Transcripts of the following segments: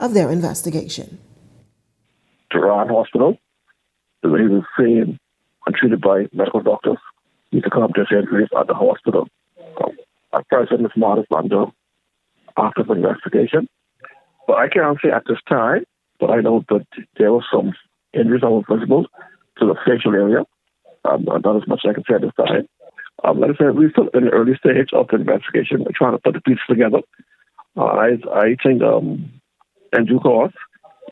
of their investigation. Tehran Hospital. The lady was seen and treated by medical doctors. He succumbed to injuries at the hospital. At present, it's modest under active investigation. But I can't say at this time, but I know that there were some injuries that were visible to the facial area. Not as much as I can say at this time. Like I said, we're still in the early stage of the investigation. We're trying to put the pieces together. I think in due course,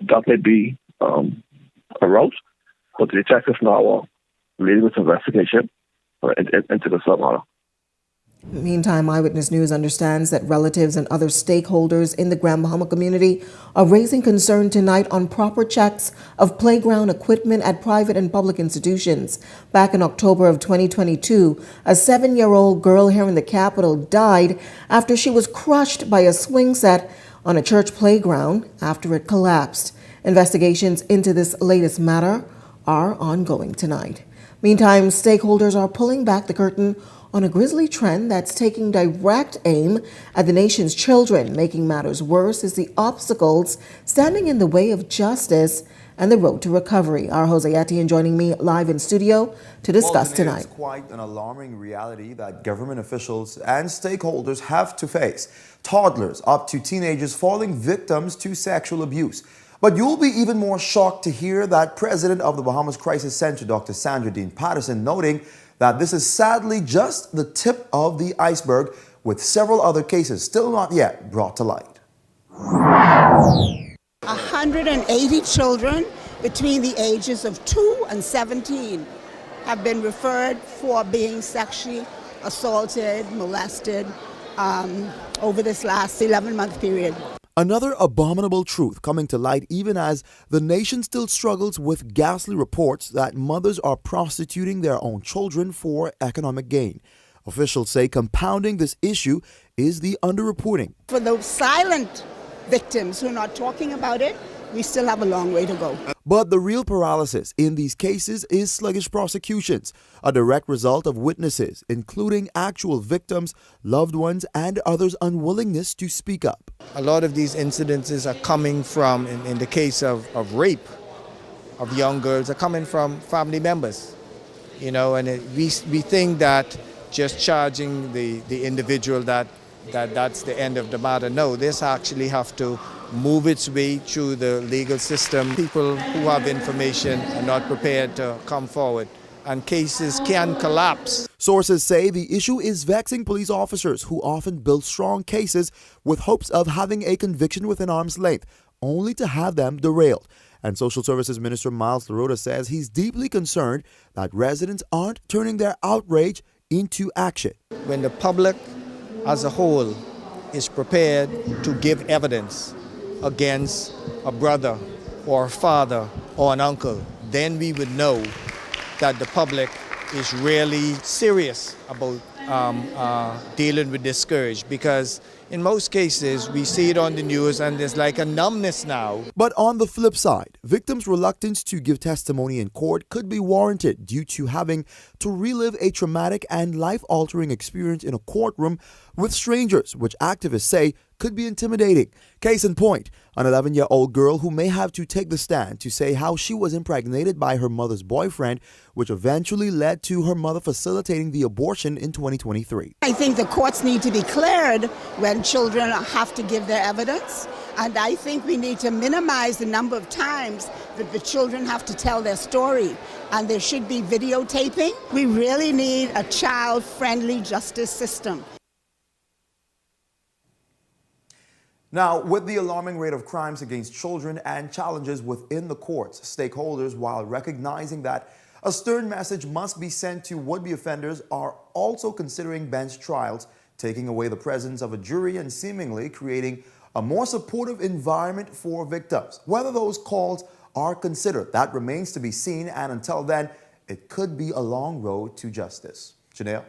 that may be a route, but the detectives now are leading this investigation into the submatter. Meantime, Eyewitness News understands that relatives and other stakeholders in the Grand Bahama community are raising concern tonight on proper checks of playground equipment at private and public institutions. Back in October of 2022, a 7-year-old girl here in the capital died after she was crushed by a swing set on a church playground after it collapsed. Investigations into this latest matter are ongoing tonight. Meantime, stakeholders are pulling back the curtain on a grisly trend that's taking direct aim at the nation's children. Making matters worse is the obstacles standing in the way of justice and the road to recovery. Our Jose Etienne joining me live in studio to discuss tonight. It's quite an alarming reality that government officials and stakeholders have to face. Toddlers up to teenagers falling victims to sexual abuse. But you'll be even more shocked to hear that President of the Bahamas Crisis Center, Dr. Sandra Dean Patterson, noting that this is sadly just the tip of the iceberg, with several other cases still not yet brought to light. 180 children between the ages of 2 and 17 have been referred for being sexually assaulted, molested over this last 11-month period. Another abominable truth coming to light even as the nation still struggles with ghastly reports that mothers are prostituting their own children for economic gain. Officials say compounding this issue is the underreporting. For those silent victims who are not talking about it, we still have a long way to go. But the real paralysis in these cases is sluggish prosecutions, a direct result of witnesses, including actual victims, loved ones, and others' unwillingness to speak up. A lot of these incidences are coming from, in the case of rape of young girls, are coming from family members. You know, and we think that just charging the individual that's the end of the matter. No, this actually have to move its way through the legal system. People who have information are not prepared to come forward, and cases can collapse. Sources say the issue is vexing police officers who often build strong cases with hopes of having a conviction within arm's length, only to have them derailed. And Social Services Minister Miles Lorota says he's deeply concerned that residents aren't turning their outrage into action. When the public as a whole is prepared to give evidence against a brother or a father or an uncle, then we would know that the public is really serious about dealing with this scourge, because in most cases we see it on the news and there's like a numbness now. But on the flip side, victims' reluctance to give testimony in court could be warranted due to having to relive a traumatic and life-altering experience in a courtroom with strangers, which activists say could be intimidating. Case in point, an 11-year-old girl who may have to take the stand to say how she was impregnated by her mother's boyfriend, which eventually led to her mother facilitating the abortion in 2023. I think the courts need to be cleared when children have to give their evidence, and I think we need to minimize the number of times that the children have to tell their story, and there should be videotaping. We really need a child-friendly justice system. Now, with the alarming rate of crimes against children and challenges within the courts, stakeholders, while recognizing that a stern message must be sent to would-be offenders, are also considering bench trials, taking away the presence of a jury and seemingly creating a more supportive environment for victims. Whether those calls are considered, that remains to be seen, and until then, it could be a long road to justice. Janelle?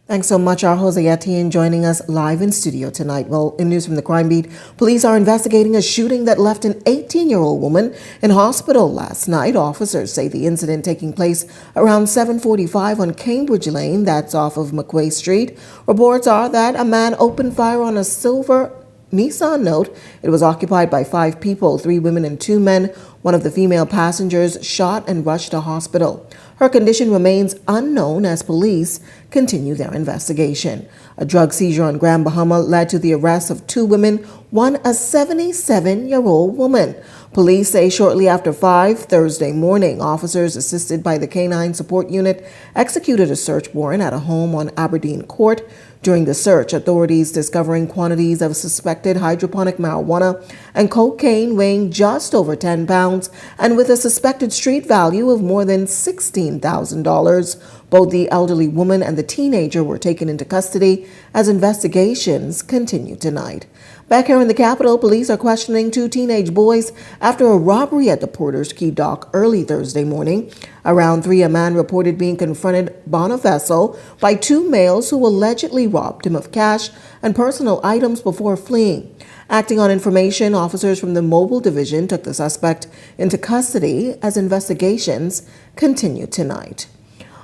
Thanks so much, our Jose Etienne joining us live in studio tonight. Well, in news from the crime beat, police are investigating a shooting that left an 18-year-old woman in hospital last night. Officers say the incident taking place around 7:45 on Cambridge Lane, that's off of McQuay Street. Reports are that a man opened fire on a silver Nissan note it was occupied by 5 people, 3 women and 2 men. One of the female passengers shot and rushed to hospital. Her condition remains unknown as police continue their investigation. A drug seizure on Grand Bahama led to the arrest of 2 women, one a 77-year-old woman. Police say shortly after 5 Thursday morning, officers assisted by the Canine Support Unit executed a search warrant at a home on Aberdeen Court. During the search, authorities discovering quantities of suspected hydroponic marijuana and cocaine weighing just over 10 pounds and with a suspected street value of more than $16,000. Both the elderly woman and the teenager were taken into custody as investigations continue tonight. Back here in the capital, police are questioning 2 teenage boys after a robbery at the Porter's Key dock early Thursday morning. Around 3, a man reported being confronted on a vessel by 2 males who allegedly robbed him of cash and personal items before fleeing. Acting on information, officers from the Mobile Division took the suspect into custody as investigations continue tonight.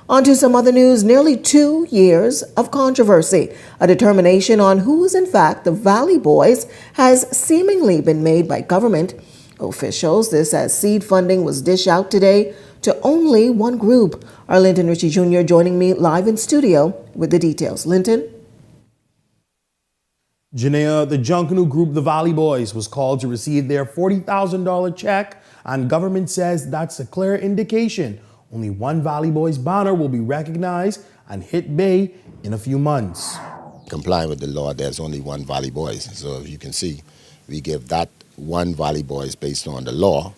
On to some other news. Nearly 2 years of controversy. A determination on who is in fact the Valley Boys has seemingly been made by government officials. This as seed funding was dished out today to only one group. Our Linton Ritchie Jr. joining me live in studio with the details. Linton? Janea, the Junkanoo group, the Valley Boys, was called to receive their $40,000 check, and government says that's a clear indication only one Valley Boys banner will be recognized and hit bay in a few months. Complying with the law, there's only one Valley Boys. So if you can see, we give that one Valley Boys based on the law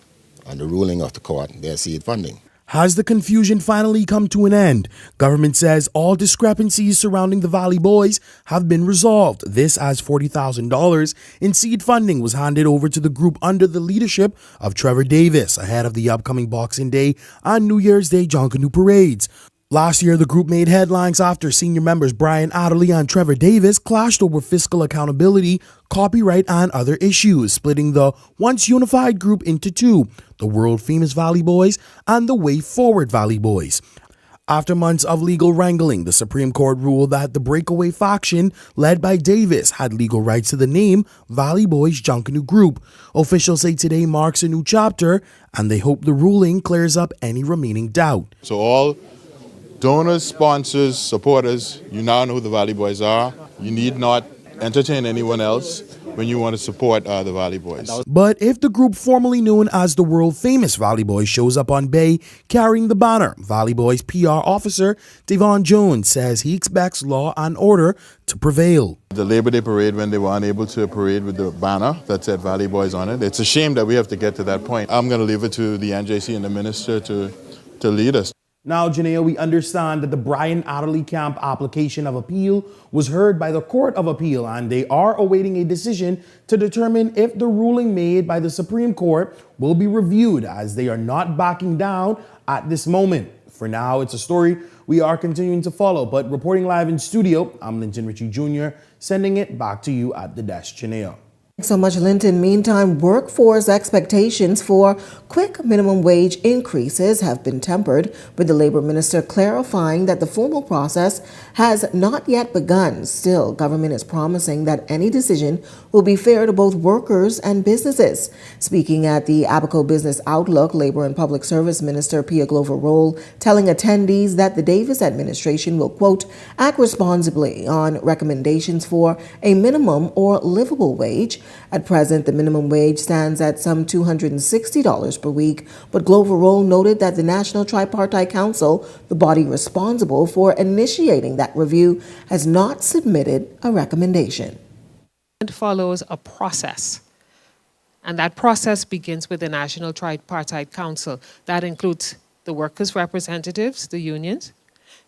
and the ruling of the court, their seed funding. Has the confusion finally come to an end? Government says all discrepancies surrounding the Valley Boys have been resolved. This as $40,000 in seed funding was handed over to the group under the leadership of Trevor Davis ahead of the upcoming Boxing Day and New Year's Day Junkanoo parades. Last year, the group made headlines after senior members Brian Adderley and Trevor Davis clashed over fiscal accountability, copyright, and other issues, splitting the once unified group into 2, the world-famous Valley Boys and the Way Forward Valley Boys. After months of legal wrangling, the Supreme Court ruled that the breakaway faction led by Davis had legal rights to the name Valley Boys Junkanoo Group. Officials say today marks a new chapter, and they hope the ruling clears up any remaining doubt. So all donors, sponsors, supporters, you now know who the Valley Boys are. You need not entertain anyone else when you want to support the Valley Boys. But if the group formerly known as the world-famous Valley Boys shows up on Bay carrying the banner, Valley Boys PR officer Devon Jones says he expects law and order to prevail. The Labor Day parade, when they were unable to parade with the banner that said Valley Boys on it, it's a shame that we have to get to that point. I'm going to leave it to the NJC and the minister to lead us. Now, Janea, we understand that the Brian Adderley Camp application of appeal was heard by the Court of Appeal, and they are awaiting a decision to determine if the ruling made by the Supreme Court will be reviewed, as they are not backing down at this moment. For now, it's a story we are continuing to follow, but reporting live in studio, I'm Linton Ritchie Jr., sending it back to you at the desk, Janea. Thanks so much, Linton. Meantime, workforce expectations for quick minimum wage increases have been tempered, with the labor minister clarifying that the formal process has not yet begun. Still, government is promising that any decision will be fair to both workers and businesses. Speaking at the Abaco Business Outlook, Labor and Public Service Minister Pia Glover-Roll telling attendees that the Davis administration will, quote, act responsibly on recommendations for a minimum or livable wage. At present, the minimum wage stands at some $260 per week, but Glover-Roll noted that the National Tripartite Council, the body responsible for initiating that review, has not submitted a recommendation. It follows a process, and that process begins with the National Tripartite Council. That includes the workers' representatives, the unions,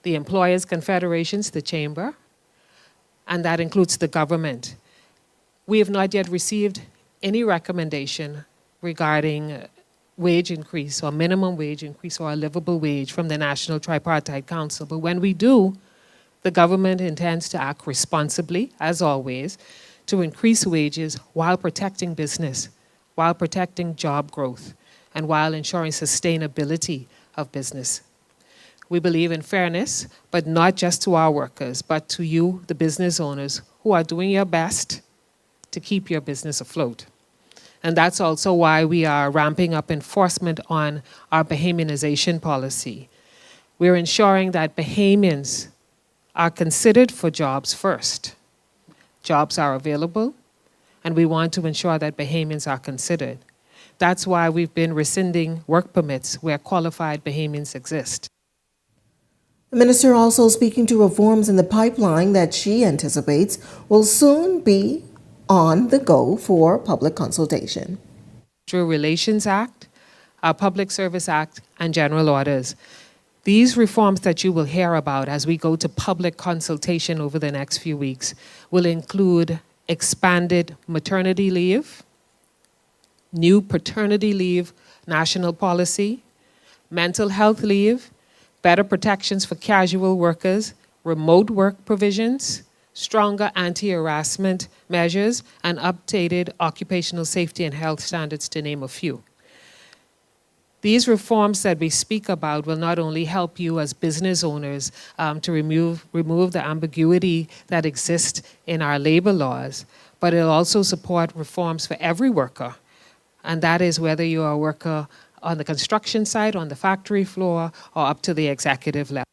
the employers' confederations, the chamber, and that includes the government. We have not yet received any recommendation regarding wage increase or minimum wage increase or a livable wage from the National Tripartite Council. But when we do, the government intends to act responsibly, as always, to increase wages while protecting business, while protecting job growth, and while ensuring sustainability of business. We believe in fairness, but not just to our workers, but to you, the business owners, who are doing your best to keep your business afloat. And that's also why we are ramping up enforcement on our Bahamianization policy. We're ensuring that Bahamians are considered for jobs first. Jobs are available, and we want to ensure that Bahamians are considered. That's why we've been rescinding work permits where qualified Bahamians exist. The minister also speaking to reforms in the pipeline that she anticipates will soon be on the go for public consultation. Through Relations Act, our Public Service Act, and general orders. These reforms that you will hear about as we go to public consultation over the next few weeks will include expanded maternity leave, new paternity leave national policy, mental health leave, better protections for casual workers, remote work provisions, stronger anti-harassment measures, and updated occupational safety and health standards, to name a few. These reforms that we speak about will not only help you as business owners to remove the ambiguity that exists in our labor laws, but it'll also support reforms for every worker. And that is whether you're a worker on the construction site, on the factory floor, or up to the executive level.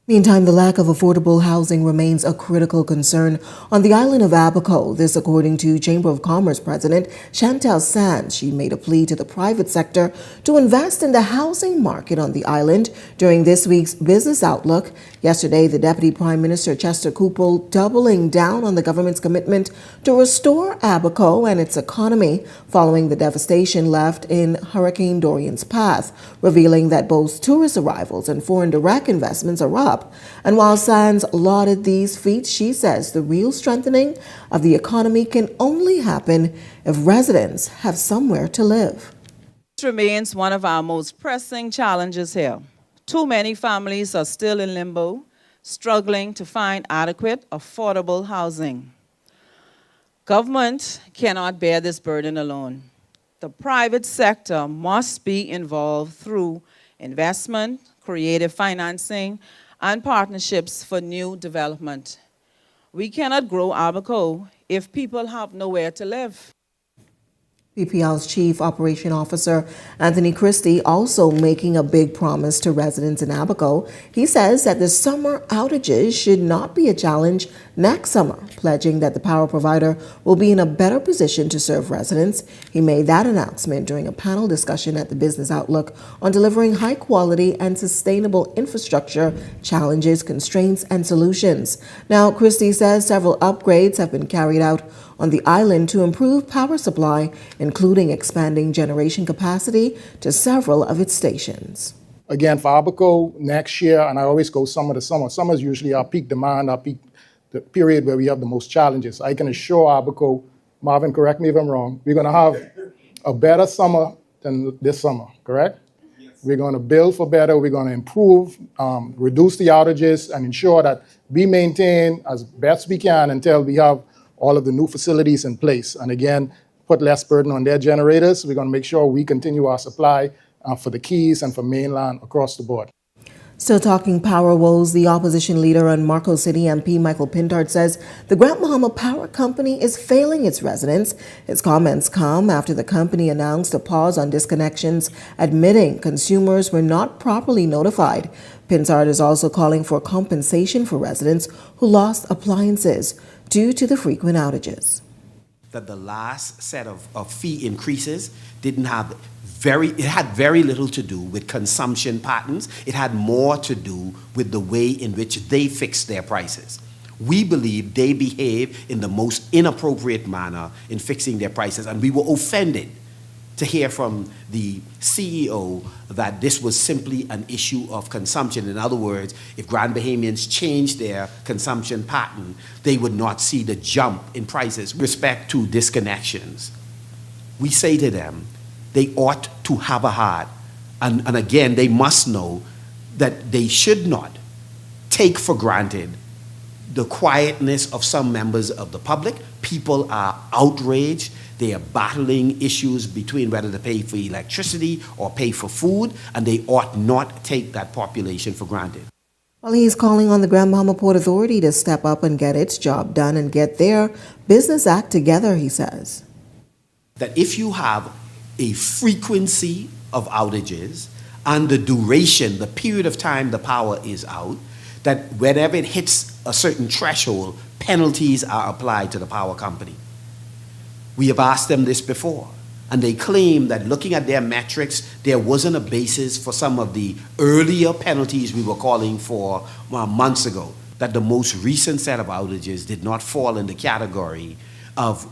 Meantime, the lack of affordable housing remains a critical concern on the island of Abaco. This according to Chamber of Commerce President Chantal Sands. She made a plea to the private sector to invest in the housing market on the island during this week's Business Outlook. Yesterday, the Deputy Prime Minister Chester Kupel doubling down on the government's commitment to restore Abaco and its economy following the devastation left in Hurricane Dorian's path, revealing that both tourist arrivals and foreign direct investments are up. And while Sands lauded these feats, she says the real strengthening of the economy can only happen if residents have somewhere to live. This remains one of our most pressing challenges here. Too many families are still in limbo, struggling to find adequate, affordable housing. Government cannot bear this burden alone. The private sector must be involved through investment, creative financing, and partnerships for new development. We cannot grow Abaco if people have nowhere to live. PPL's Chief Operation Officer Anthony Christie also making a big promise to residents in Abaco. He says that the summer outages should not be a challenge next summer, pledging that the power provider will be in a better position to serve residents. He made that announcement during a panel discussion at the Business Outlook on delivering high quality and sustainable infrastructure, challenges, constraints, and solutions. Now, Christie says several upgrades have been carried out on the island to improve power supply, including expanding generation capacity to several of its stations. Again, for Abaco next year, and I always go summer to summer. Summer is usually our peak demand, the period where we have the most challenges. I can assure Abaco, Marvin, correct me if I'm wrong, we're going to have a better summer than this summer, correct? Yes. We're going to build for better. We're going to improve, reduce the outages, and ensure that we maintain as best we can until we have all of the new facilities in place. And again, put less burden on their generators. We're going to make sure we continue our supply for the Keys and for mainland across the board. Still talking power woes, the opposition leader and Marco City MP Michael Pintard says the Grand Bahama Power Company is failing its residents. His comments come after the company announced a pause on disconnections, admitting consumers were not properly notified. Pintard is also calling for compensation for residents who lost appliances due to the frequent outages. That the last set of fee increases it had very little to do with consumption patterns. It had more to do with the way in which they fixed their prices. We believe they behave in the most inappropriate manner in fixing their prices, and we were offended to hear from the CEO that this was simply an issue of consumption. In other words, if Grand Bahamians changed their consumption pattern, they would not see the jump in prices. With respect to disconnections, we say to them, they ought to have a heart. And again, they must know that they should not take for granted the quietness of some members of the public. People are outraged. They are battling issues between whether to pay for electricity or pay for food, and they ought not take that population for granted. Well, he's calling on the Grand Bahama Port Authority to step up and get its job done and get their business act together, he says. That if you have a frequency of outages and the duration, the period of time the power is out, that whenever it hits a certain threshold, penalties are applied to the power company. We have asked them this before, and they claim that looking at their metrics, there wasn't a basis for some of the earlier penalties we were calling for months ago, that the most recent set of outages did not fall in the category of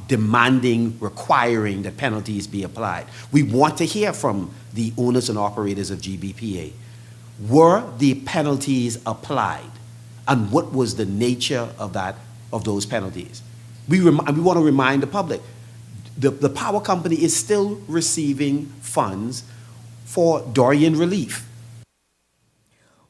demanding, requiring that penalties be applied. We want to hear from the owners and operators of GBPA. Were the penalties applied? And what was the nature of those penalties? We want to remind the public, the power company is still receiving funds for Dorian relief.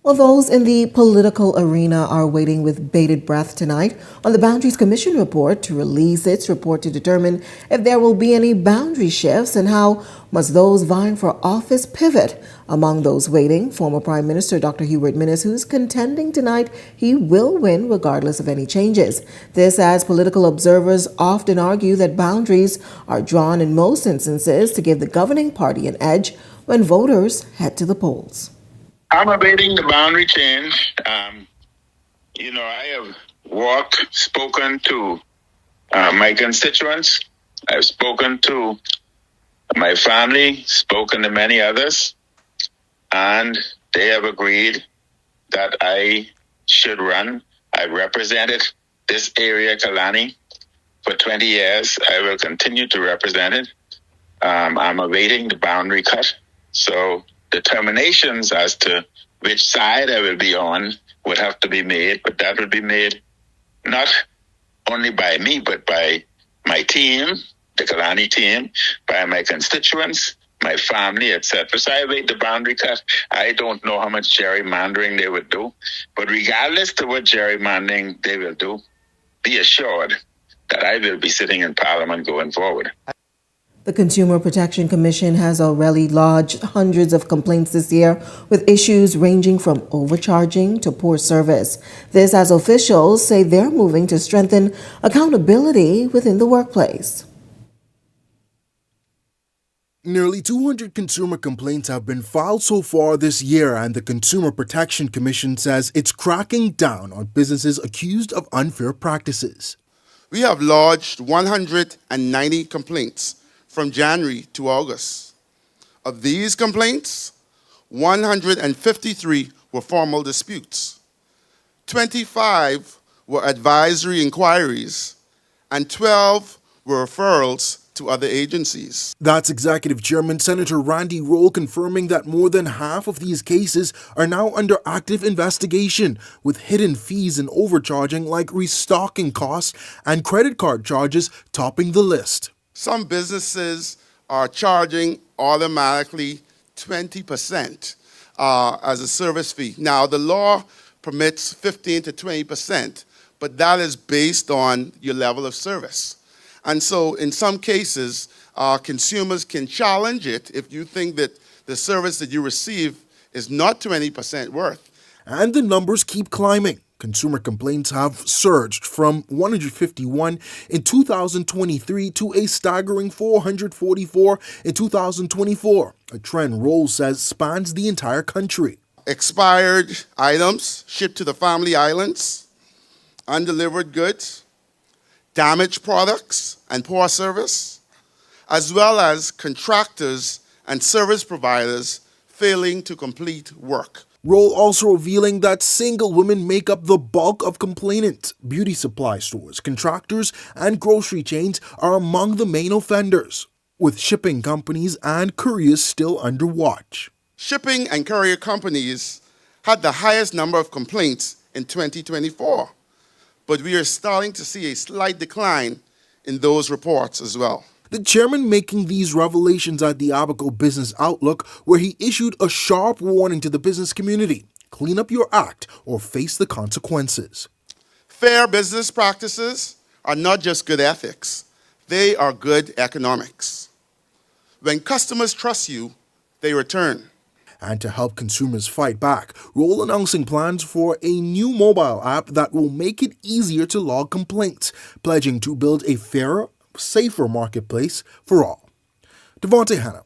Well, those in the political arena are waiting with bated breath tonight on the Boundaries Commission report to release its report to determine if there will be any boundary shifts and how must those vying for office pivot. Among those waiting, former Prime Minister Dr. Eyewitness, who's contending tonight he will win regardless of any changes. This as political observers often argue that boundaries are drawn in most instances to give the governing party an edge when voters head to the polls. I'm awaiting the boundary change. I have spoken to my constituents. I've spoken to my family, spoken to many others, and they have agreed that I should run. I represented this area, Kalani, for 20 years. I will continue to represent it. I'm awaiting the boundary cut. So determinations as to which side I will be on would have to be made, but that would be made not only by me, but by my team, the Kalani team, by my constituents, my family, etc. So I await the boundary cut. I don't know how much gerrymandering they would do, but regardless of what gerrymandering they will do, be assured that I will be sitting in Parliament going forward. The Consumer Protection Commission has already lodged hundreds of complaints this year with issues ranging from overcharging to poor service. This as officials say they're moving to strengthen accountability within the workplace. Nearly 200 consumer complaints have been filed so far this year, and the Consumer Protection Commission says it's cracking down on businesses accused of unfair practices. We have lodged 190 complaints from January to August. Of these complaints, 153 were formal disputes, 25 were advisory inquiries, and 12 were referrals to other agencies. That's Executive Chairman Senator Randy Roll confirming that more than half of these cases are now under active investigation, with hidden fees and overcharging like restocking costs and credit card charges topping the list. Some businesses are charging automatically 20% as a service fee. Now, the law permits 15 to 20%, but that is based on your level of service. And so in some cases, consumers can challenge it if you think that the service that you receive is not 20% worth. And the numbers keep climbing. Consumer complaints have surged from 151 in 2023 to a staggering 444 in 2024, a trend Roll says spans the entire country. Expired items shipped to the family islands, undelivered goods, damaged products and poor service, as well as contractors and service providers failing to complete work. Roll also revealing that single women make up the bulk of complainants. Beauty supply stores, contractors, and grocery chains are among the main offenders, with shipping companies and couriers still under watch. Shipping and courier companies had the highest number of complaints in 2024, but we are starting to see a slight decline in those reports as well. The chairman making these revelations at the Abaco Business Outlook, where he issued a sharp warning to the business community: clean up your act or face the consequences. Fair business practices are not just good ethics, they are good economics. When customers trust you, they return. And to help consumers fight back, Roll announcing plans for a new mobile app that will make it easier to log complaints, pledging to build a fairer, safer marketplace for all. Devontae Hanna,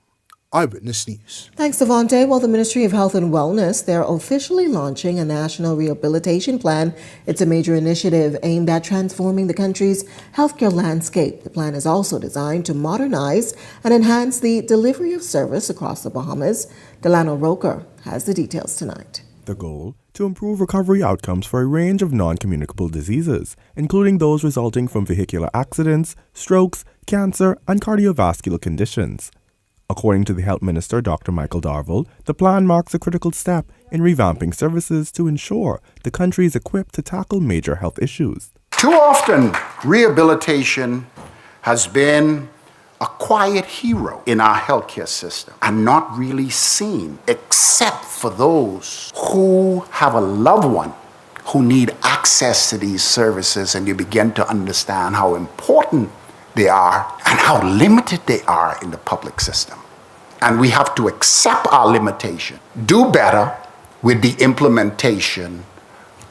Eyewitness News. Thanks, Devontae. Well, the Ministry of Health and Wellness, they're officially launching a national rehabilitation plan. It's a major initiative aimed at transforming the country's healthcare landscape. The plan is also designed to modernize and enhance the delivery of service across the Bahamas. Delano Roker has the details tonight. The goal? To improve recovery outcomes for a range of non-communicable diseases, including those resulting from vehicular accidents, strokes, cancer, and cardiovascular conditions. According to the Health Minister, Dr. Michael Darville, the plan marks a critical step in revamping services to ensure the country is equipped to tackle major health issues. Too often, rehabilitation has been a quiet hero in our healthcare system and not really seen, except for those who have a loved one who need access to these services, and you begin to understand how important they are and how limited they are in the public system. And we have to accept our limitation, do better with the implementation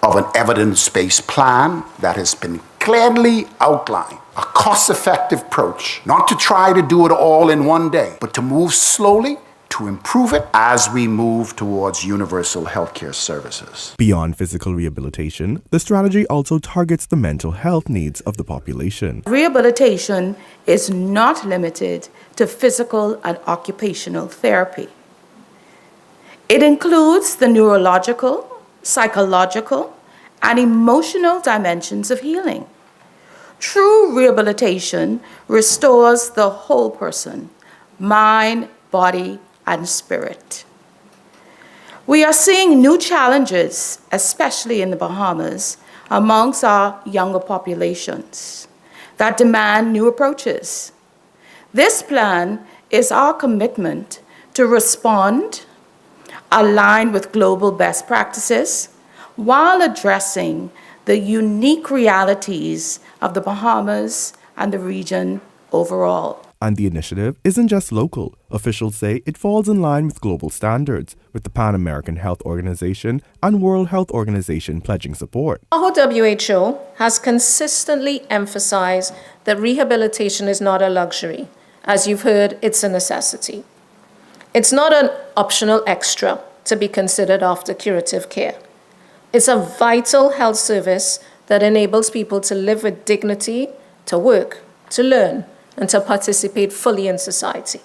of an evidence-based plan that has been clearly outlined, a cost-effective approach, not to try to do it all in one day, but to move slowly to improve it as we move towards universal healthcare services. Beyond physical rehabilitation, the strategy also targets the mental health needs of the population. Rehabilitation is not limited to physical and occupational therapy. It includes the neurological, psychological, and emotional dimensions of healing. True rehabilitation restores the whole person, mind, body, and spirit. We are seeing new challenges, especially in the Bahamas, amongst our younger populations that demand new approaches. This plan is our commitment to respond, align with global best practices, while addressing the unique realities of the Bahamas and the region overall. And the initiative isn't just local. Officials say it falls in line with global standards, with the Pan American Health Organization and World Health Organization pledging support. WHO has consistently emphasized that rehabilitation is not a luxury. As you've heard, it's a necessity. It's not an optional extra to be considered after curative care. It's a vital health service that enables people to live with dignity, to work, to learn, and to participate fully in society.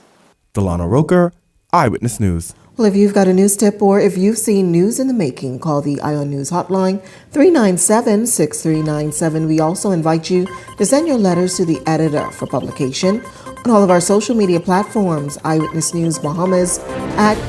Delano Roker, Eyewitness News. Well, if you've got a news tip or if you've seen news in the making, call the Ion News hotline 397-6397. We also invite you to send your letters to the editor for publication on all of our social media platforms, Eyewitness News Bahamas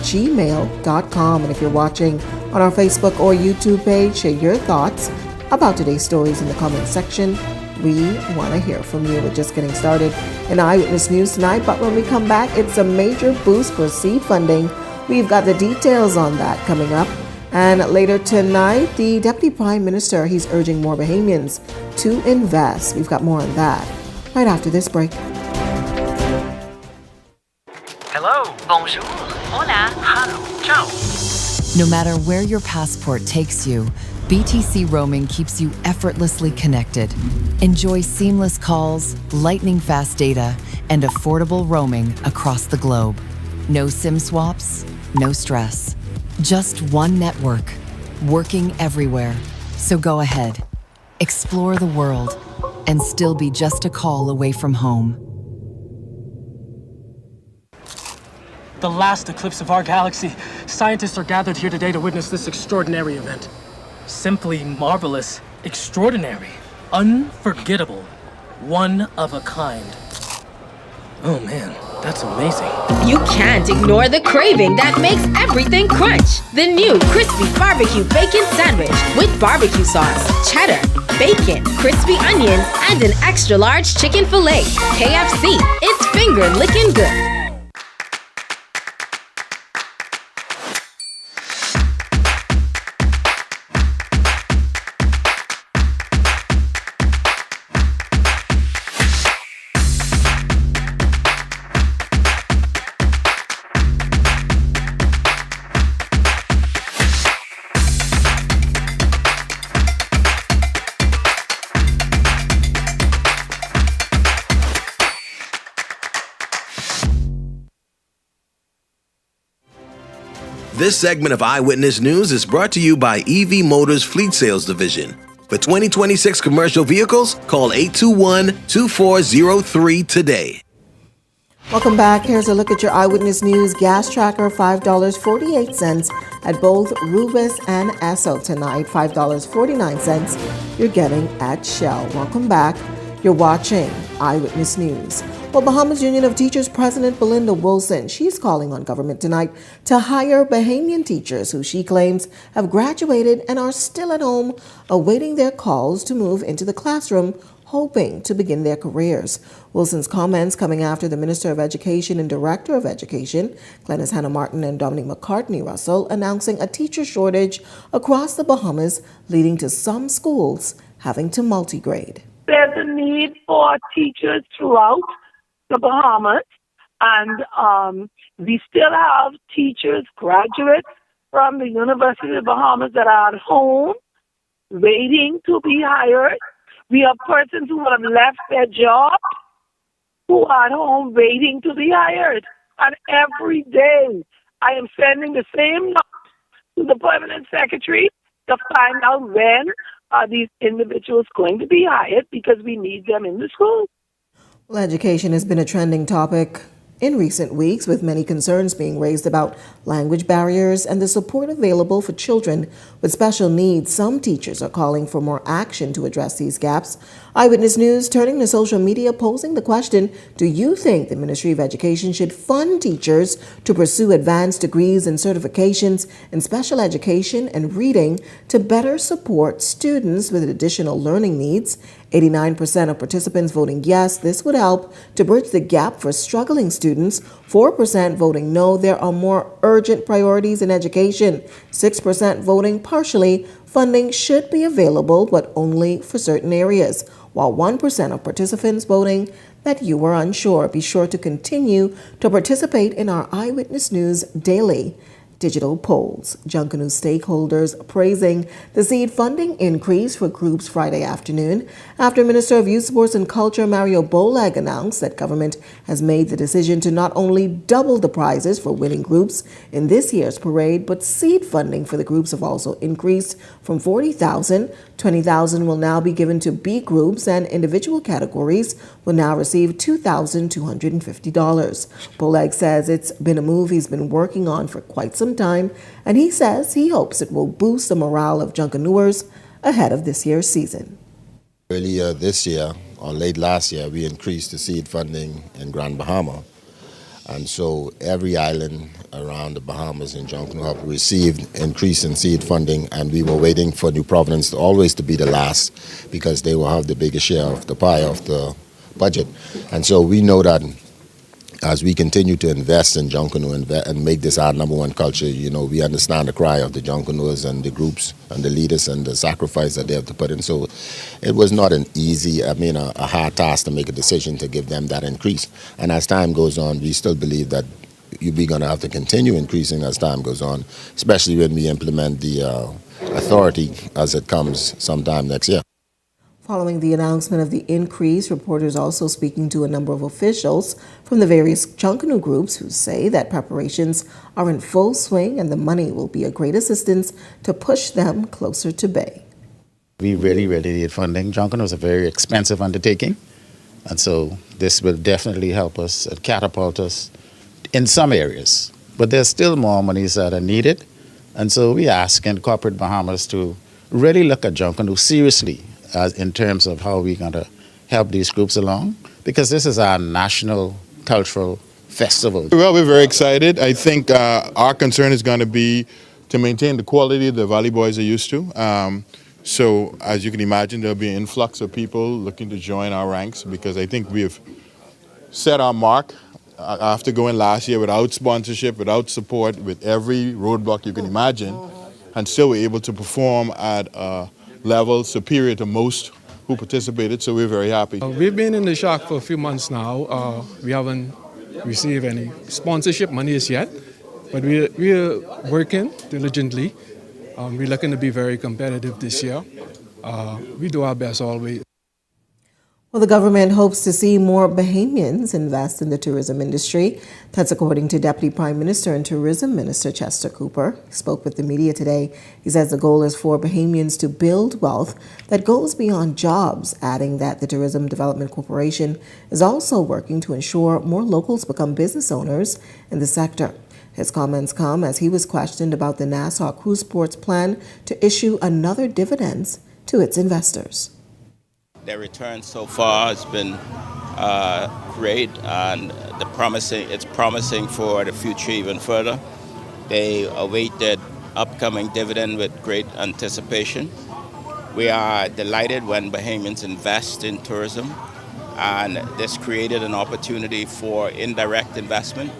@gmail.com. And if you're watching on our Facebook or YouTube page, share your thoughts about today's stories in the comment section. We want to hear from you. We're just getting started in Eyewitness News tonight, but when we come back, it's a major boost for seed funding. We've got the details on that coming up. And later tonight, the Deputy Prime Minister, he's urging more Bahamians to invest. We've got more on that right after this break. Hello, bonjour, hola, hello, ciao. No matter where your passport takes you, BTC roaming keeps you effortlessly connected. Enjoy seamless calls, lightning-fast data, and affordable roaming across the globe. No SIM swaps, no stress. Just one network, working everywhere. So go ahead, explore the world, and still be just a call away from home. The last eclipse of our galaxy. Scientists are gathered here today to witness this extraordinary event. Simply marvelous, extraordinary, unforgettable, one of a kind. Oh man, that's amazing. You can't ignore the craving that makes everything crunch. The new crispy barbecue bacon sandwich with barbecue sauce, cheddar, bacon, crispy onions, and an extra large chicken fillet. KFC, it's finger licking good. This segment of Eyewitness News is brought to you by EV Motors Fleet Sales Division. For 2026 commercial vehicles, call 821-2403 today. Welcome back. Here's a look at your Eyewitness News gas tracker, $5.48 at both Rubis and Esso tonight, $5.49 you're getting at Shell. Welcome back. You're watching Eyewitness News. Well, Bahamas Union of Teachers President Belinda Wilson, she's calling on government tonight to hire Bahamian teachers who she claims have graduated and are still at home awaiting their calls to move into the classroom, hoping to begin their careers. Wilson's comments coming after the Minister of Education and Director of Education, Glenys Hannah Martin and Dominic McCartney Russell, announcing a teacher shortage across the Bahamas, leading to some schools having to multigrade. There's a need for teachers throughout the Bahamas, and we still have teachers, graduates from the University of the Bahamas that are at home waiting to be hired. We have persons who have left their jobs who are at home waiting to be hired. And every day I am sending the same note to the permanent secretary to find out when are these individuals going to be hired, because we need them in the school. Well, education has been a trending topic in recent weeks, with many concerns being raised about language barriers and the support available for children with special needs. Some teachers are calling for more action to address these gaps. Eyewitness News turning to social media, posing the question, do you think the Ministry of Education should fund teachers to pursue advanced degrees and certifications in special education and reading to better support students with additional learning needs? 89% of participants voting yes, this would help to bridge the gap for struggling students. 4% voting no, there are more urgent priorities in education. 6% voting partially, funding should be available, but only for certain areas. While 1% of participants voting that you were unsure. Be sure to continue to participate in our Eyewitness News daily digital polls. Junkanoo stakeholders praising the seed funding increase for groups Friday afternoon after Minister of Youth, Sports and Culture Mario Bolag announced that government has made the decision to not only double the prizes for winning groups in this year's parade, but seed funding for the groups have also increased from $40,000. $20,000 will now be given to B groups, and individual categories will now receive $2,250. Bolag says it's been a move he's been working on for quite some time, and he says he hopes it will boost the morale of Junkanooers ahead of this year's season. Earlier this year, or late last year, we increased the seed funding in Grand Bahama. And so every island around the Bahamas and Junkanoo have received increase in seed funding, and we were waiting for New Providence to always to be the last because they will have the biggest share of the pie of the budget. And so we know that as we continue to invest in Junkanoo and make this our number one culture, you know, we understand the cry of the Junkanooers and the groups and the leaders and the sacrifice that they have to put in. So it was not an easy, a hard task to make a decision to give them that increase. And as time goes on, we still believe that we're going to have to continue increasing as time goes on, especially when we implement the authority as it comes sometime next year. Following the announcement of the increase, reporters also speaking to a number of officials from the various Junkanoo groups who say that preparations are in full swing and the money will be a great assistance to push them closer to Bay. We really need funding. Junkanoo is a very expensive undertaking, and so this will definitely help us and catapult us in some areas. But there's still more monies that are needed, and so we ask in corporate Bahamas to really look at Junkanoo seriously in terms of how we're going to help these groups along, because this is our national cultural festival. Well, we're very excited. I think our concern is going to be to maintain the quality the Valley Boys are used to. So as you can imagine, there'll be an influx of people looking to join our ranks, because I think we have set our mark after going last year without sponsorship, without support, with every roadblock you can imagine, and still we're able to perform at a level superior to most who participated, so we're very happy. We've been in the shock for a few months now. We haven't received any sponsorship monies yet, but we're working diligently. We're looking to be very competitive this year. We do our best always. Well, the government hopes to see more Bahamians invest in the tourism industry. That's according to Deputy Prime Minister and Tourism Minister Chester Cooper. He spoke with the media today. He says the goal is for Bahamians to build wealth that goes beyond jobs, adding that the Tourism Development Corporation is also working to ensure more locals become business owners in the sector. His comments come as he was questioned about the Nassau Cruise Port's plan to issue another dividends to its investors. Their return so far has been great, and it's promising for the future even further. They await their upcoming dividend with great anticipation. We are delighted when Bahamians invest in tourism, and this created an opportunity for indirect investment.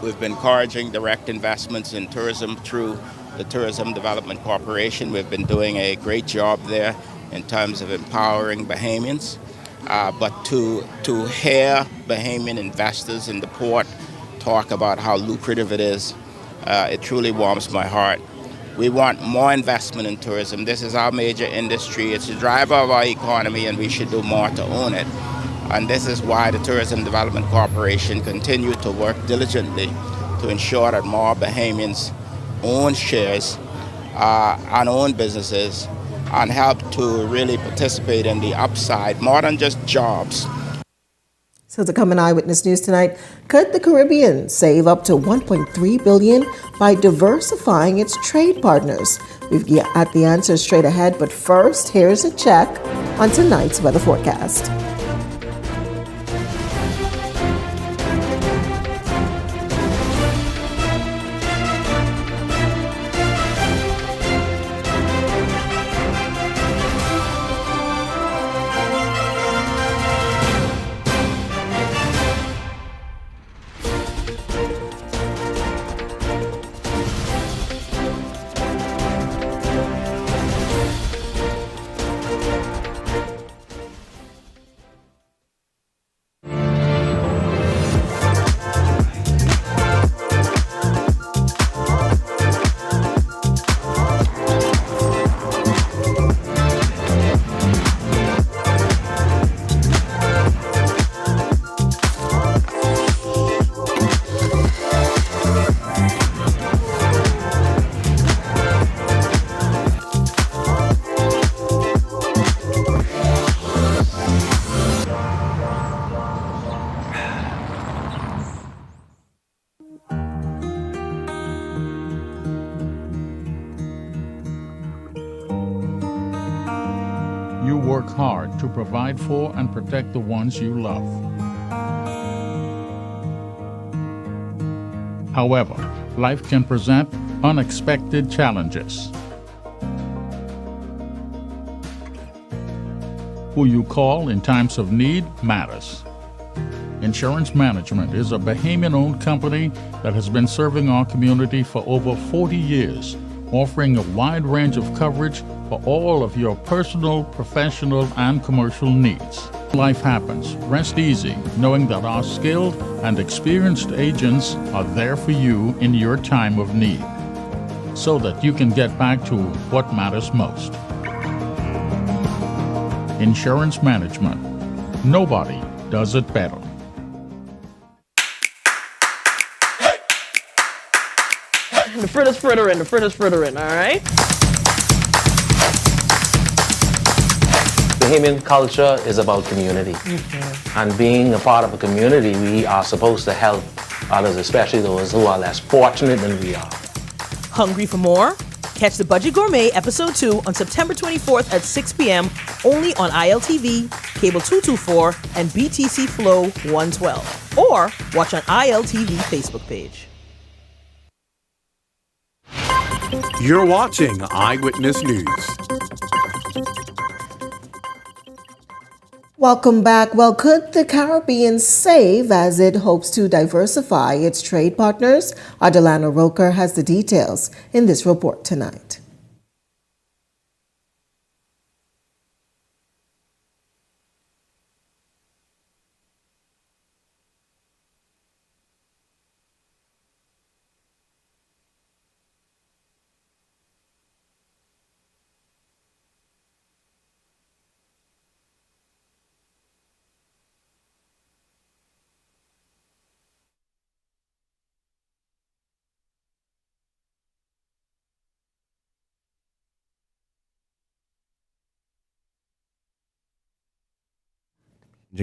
We've been encouraging direct investments in tourism through the Tourism Development Corporation. We've been doing a great job there in terms of empowering Bahamians. But to hear Bahamian investors in the port talk about how lucrative it is, it truly warms my heart. We want more investment in tourism. This is our major industry. It's the driver of our economy, and we should do more to own it. And this is why the Tourism Development Corporation continue to work diligently to ensure that more Bahamians own shares and own businesses and help to really participate in the upside, more than just jobs. So to come in Eyewitness News tonight, could the Caribbean save up to $1.3 billion by diversifying its trade partners? We've got the answer straight ahead, but first, here's a check on tonight's weather forecast. You work hard to provide for and protect the ones you love. However, life can present unexpected challenges. Who you call in times of need matters. Insurance Management is a Bahamian-owned company that has been serving our community for over 40 years, offering a wide range of coverage for all of your personal, professional, and commercial needs. Life happens. Rest easy, knowing that our skilled and experienced agents are there for you in your time of need, so that you can get back to what matters most. Insurance Management. Nobody does it better. The fritters, all right? Bahamian culture is about community. And being a part of a community, we are supposed to help others, especially those who are less fortunate than we are. Hungry for more? Catch the Budget Gourmet Episode 2 on September 24th at 6 p.m. only on ILTV, Cable 224, and BTC Flow 112. Or watch on ILTV Facebook page. You're watching Eyewitness News. Welcome back. Well, could the Caribbean save as it hopes to diversify its trade partners? Adelana Roker has the details in this report tonight.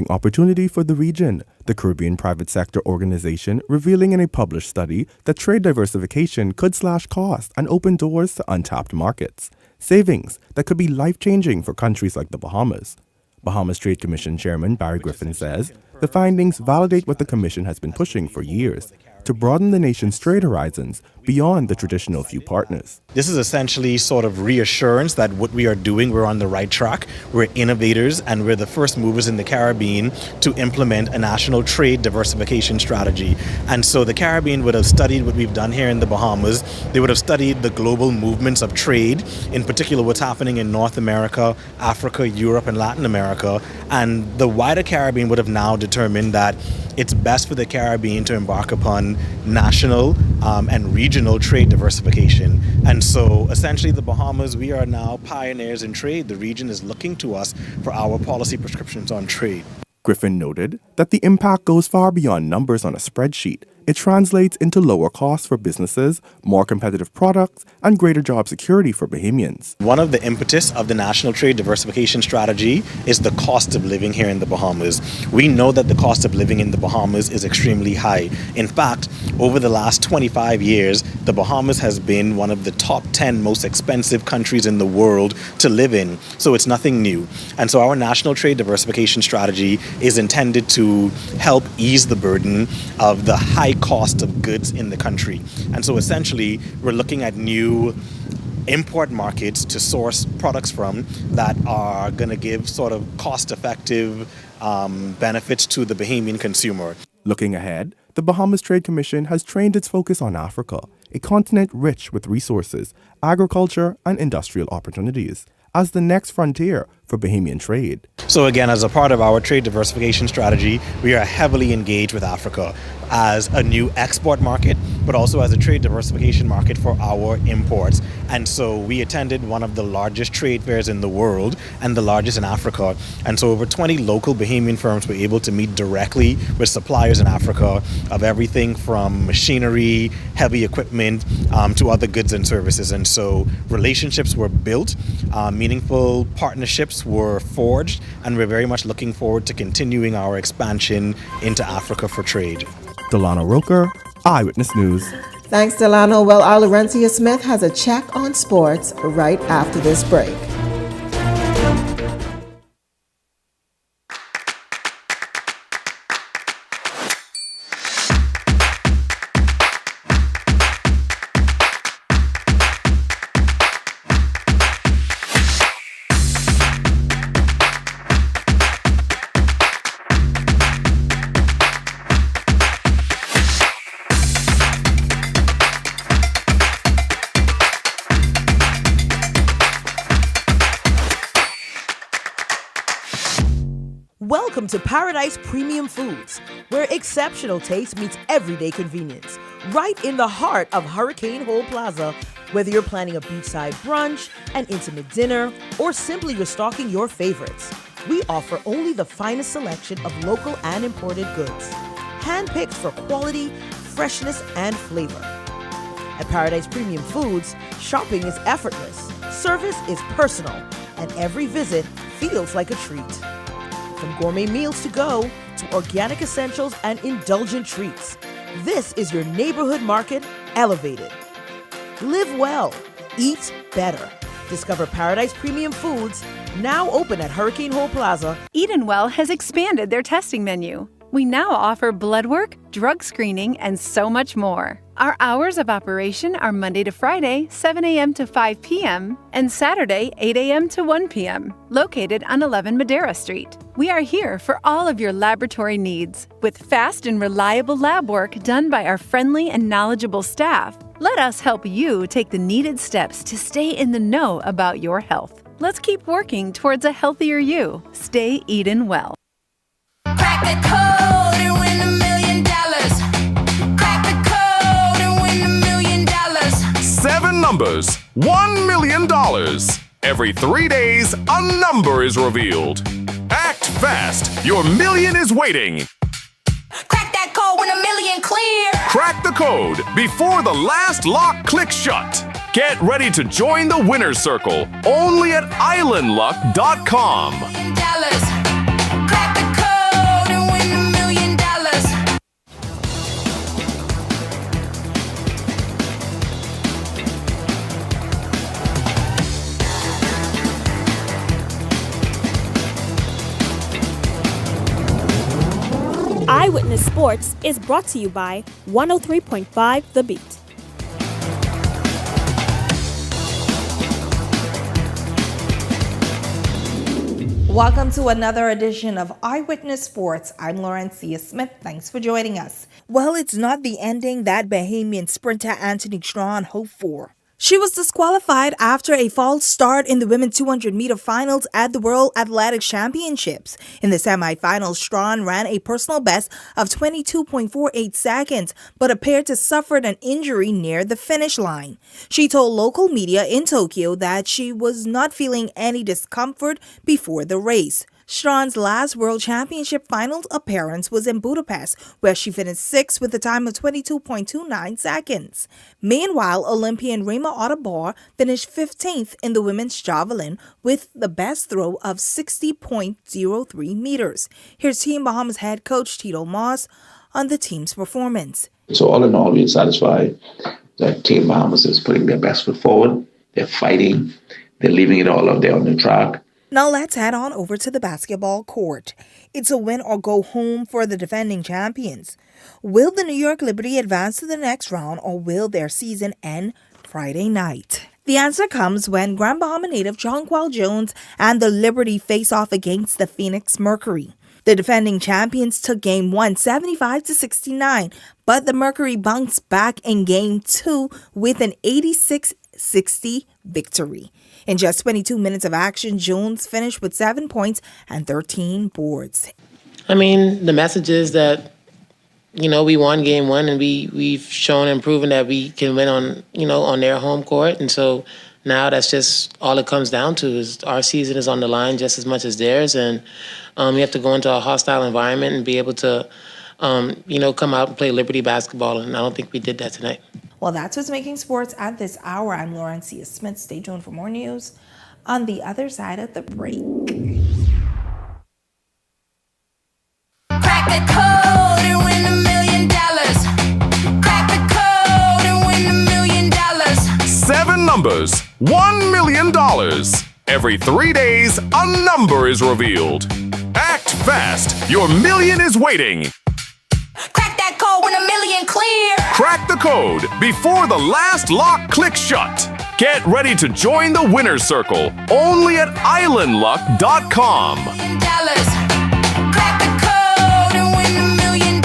Opportunity for the region, the Caribbean Private Sector Organization revealing in a published study that trade diversification could slash costs and open doors to untapped markets. Savings that could be life-changing for countries like the Bahamas. Bahamas Trade Commission Chairman Barry Griffin says the findings validate what the Commission has been pushing for years, to broaden the nation's trade horizons beyond the traditional few partners. This is essentially sort of reassurance that what we are doing, we're on the right track, we're innovators, and we're the first movers in the Caribbean to implement a national trade diversification strategy. And so the Caribbean would have studied what we've done here in the Bahamas. They would have studied the global movements of trade, in particular what's happening in North America, Africa, Europe, and Latin America. And the wider Caribbean would have now determined that it's best for the Caribbean to embark upon national and regional trade diversification. And so essentially the Bahamas, we are now pioneers in trade. The region is looking to us for our policy prescriptions on trade. Griffin noted that the impact goes far beyond numbers on a spreadsheet. It translates into lower costs for businesses, more competitive products, and greater job security for Bahamians. One of the impetus of the National Trade Diversification Strategy is the cost of living here in the Bahamas. We know that the cost of living in the Bahamas is extremely high. In fact, over the last 25 years, the Bahamas has been one of the top 10 most expensive countries in the world to live in. So it's nothing new. And so our National Trade Diversification Strategy is intended to help ease the burden of the high cost of goods in the country. And so essentially, we're looking at new import markets to source products from that are going to give sort of cost-effective benefits to the Bahamian consumer. Looking ahead, the Bahamas Trade Commission has trained its focus on Africa, a continent rich with resources, agriculture, and industrial opportunities, as the next frontier for Bahamian trade. So again, as a part of our trade diversification strategy, we are heavily engaged with Africa as a new export market, but also as a trade diversification market for our imports. And so we attended one of the largest trade fairs in the world and the largest in Africa. And so over 20 local Bahamian firms were able to meet directly with suppliers in Africa of everything from machinery, heavy equipment, to other goods and services. And so relationships were built, meaningful partnerships were forged, and we're very much looking forward to continuing our expansion into Africa for trade. Delano Roker, Eyewitness News. Thanks, Delano. Well, our Laurencia Smith has a check on sports right after this break. Welcome to Paradise Premium Foods, where exceptional taste meets everyday convenience. Right in the heart of Hurricane Hole Plaza, whether you're planning a beachside brunch, an intimate dinner, or simply restocking your favorites, we offer only the finest selection of local and imported goods, handpicked for quality, freshness, and flavor. At Paradise Premium Foods, shopping is effortless, service is personal, and every visit feels like a treat. From gourmet meals to go to organic essentials and indulgent treats, this is your neighborhood market elevated. Live well, eat better. Discover Paradise Premium Foods, now open at Hurricane Hole Plaza. Eden Well has expanded their testing menu. We now offer blood work, drug screening, and so much more. Our hours of operation are Monday to Friday, 7 a.m. to 5 p.m., and Saturday, 8 a.m. to 1 p.m., located on 11 Madera Street. We are here for all of your laboratory needs, with fast and reliable lab work done by our friendly and knowledgeable staff. Let us help you take the needed steps to stay in the know about your health. Let's keep working towards a healthier you. Stay Eden Well. Crack the code and win $1 million. Crack the code and win $1 million. 7 numbers, $1 million. Every 3 days, a number is revealed. Act fast, your million is waiting. Crack that code, win $1 million clear. Crack the code before the last lock clicks shut. Get ready to join the winner's circle only at islandluck.com. Crack the code. Sports is brought to you by 103.5 The Beat. Welcome to another edition of Eyewitness Sports. I'm Laurencia Smith. Thanks for joining us. Well, it's not the ending that Bahamian sprinter Anthony Strawn hoped for. She was disqualified after a false start in the women's 200-meter finals at the World Athletics Championships. In the semifinals, Strawn ran a personal best of 22.48 seconds, but appeared to suffer an injury near the finish line. She told local media in Tokyo that she was not feeling any discomfort before the race. Strawn's last World Championship final appearance was in Budapest, where she finished sixth with a time of 22.29 seconds. Meanwhile, Olympian Rima Otabor finished 15th in the women's javelin with the best throw of 60.03 meters. Here's Team Bahamas head coach Tito Moss on the team's performance. So all in all, we're satisfied that Team Bahamas is putting their best foot forward. They're fighting. They're leaving it all out there on the track. Now let's head on over to the basketball court. It's a win or go home for the defending champions. Will the New York Liberty advance to the next round, or will their season end Friday night? The answer comes when Grand Bahama native Jonquel Jones and the Liberty face off against the Phoenix Mercury. The defending champions took Game 1 75-69, but the Mercury bounced back in Game 2 with an 86-60 victory. In just 22 minutes of action, Jones finished with 7 points and 13 boards. I mean, the message is that, we won Game 1 and we've shown and proven that we can win on their home court. And so now that's just all it comes down to is our season is on the line just as much as theirs. And we have to go into a hostile environment and be able to, come out and play Liberty basketball. And I don't think we did that tonight. Well, that's what's making sports at this hour. I'm Laurencia Smith. Stay tuned for more news on the other side of the break. Crack the code and win $1 million. Crack the code and win $1 million. 7 numbers, $1 million. Every 3 days, a number is revealed. Act fast. Your million is waiting. Crack that code, win $1 million clear. Crack the code before the last lock clicks shut. Get ready to join the winner's circle only at islandluck.com. Crack the code and win $1 million.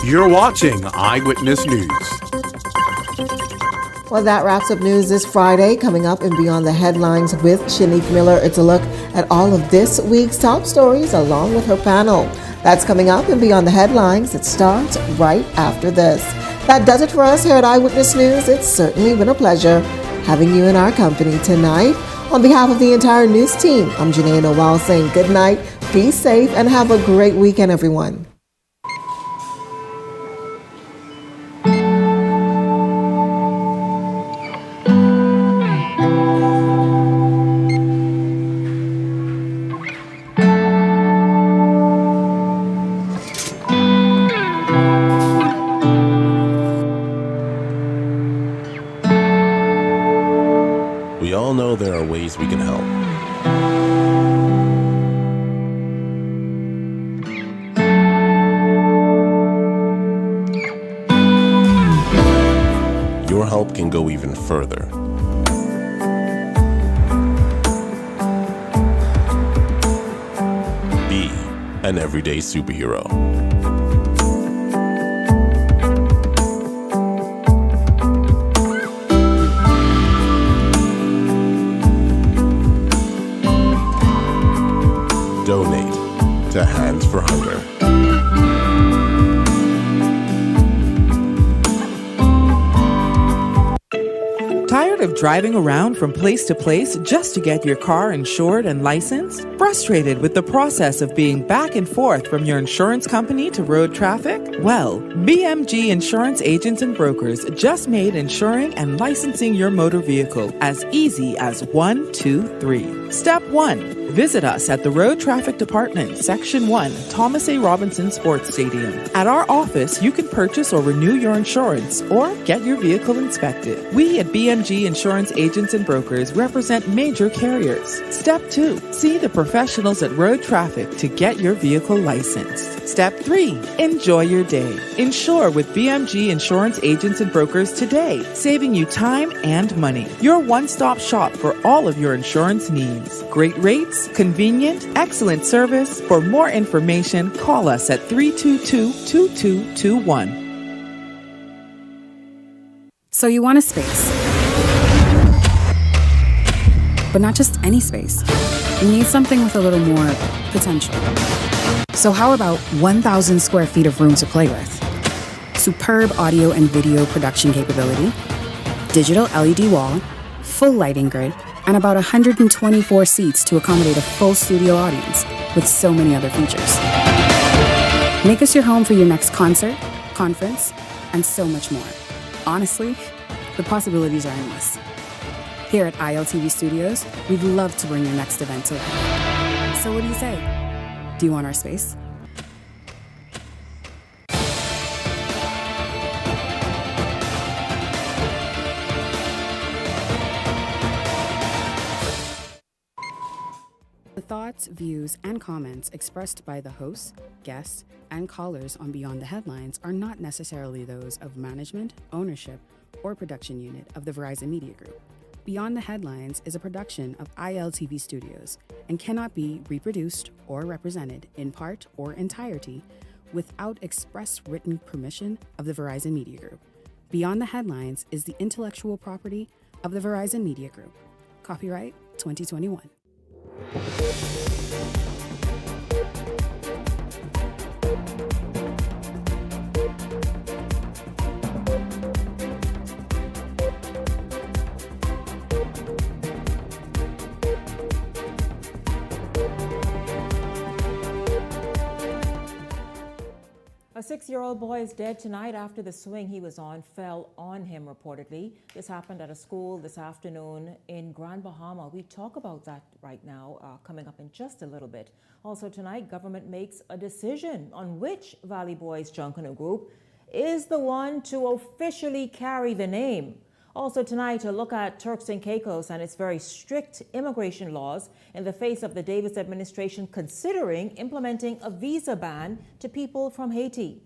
You're watching Eyewitness News. Well, that wraps up news this Friday. Coming up and Beyond the Headlines with Shanique Miller, it's a look at all of this week's top stories along with her panel. That's coming up and Beyond the Headlines. It starts right after this. That does it for us here at Eyewitness News. It's certainly been a pleasure having you in our company tonight. On behalf of the entire news team, I'm Janae Noel saying good night, be safe, and have a great weekend, everyone. We all know there are ways we can help. Your help can go even further. an everyday superhero. Donate to Hands for Hunger. Tired of driving around from place to place just to get your car insured and licensed? Frustrated with the process of being back and forth from your insurance company to road traffic? Well, BMG Insurance Agents and Brokers just made insuring and licensing your motor vehicle as easy as 1, 2, 3. Step 1. Visit us at the Road Traffic Department, Section 1, Thomas A. Robinson Sports Stadium. At our office, you can purchase or renew your insurance or get your vehicle inspected. We at BMG Insurance Agents and Brokers represent major carriers. Step 2. See the professionals at Road Traffic to get your vehicle licensed. Step 3. Enjoy your day. Insure with BMG Insurance Agents and Brokers today, saving you time and money. Your one-stop shop for all of your insurance needs. Great rates, convenient, excellent service. For more information, call us at 322-2221. So you want a space, but not just any space. You need something with a little more potential. So how about 1,000 square feet of room to play with? Superb audio and video production capability, digital LED wall, full lighting grid, and about 124 seats to accommodate a full studio audience with so many other features. Make us your home for your next concert, conference, and so much more. Honestly, the possibilities are endless. Here at ILTV Studios, we'd love to bring your next event to life. So what do you say? Do you want our space? The thoughts, views, and comments expressed by the hosts, guests, and callers on Beyond the Headlines are not necessarily those of management, ownership, or production unit of the Verizon Media Group. Beyond the Headlines is a production of ILTV Studios and cannot be reproduced or represented in part or entirety without express written permission of the Verizon Media Group. Beyond the Headlines is the intellectual property of the Verizon Media Group. Copyright 2021. A 6-year-old boy is dead tonight after the swing he was on fell on him, reportedly. This happened at a school this afternoon in Grand Bahama. We talk about that right now, coming up in just a little bit. Also tonight, government makes a decision on which Valley Boys Junkanoo group is the one to officially carry the name. Also tonight, a look at Turks and Caicos and its very strict immigration laws in the face of the Davis administration considering implementing a visa ban to people from Haiti.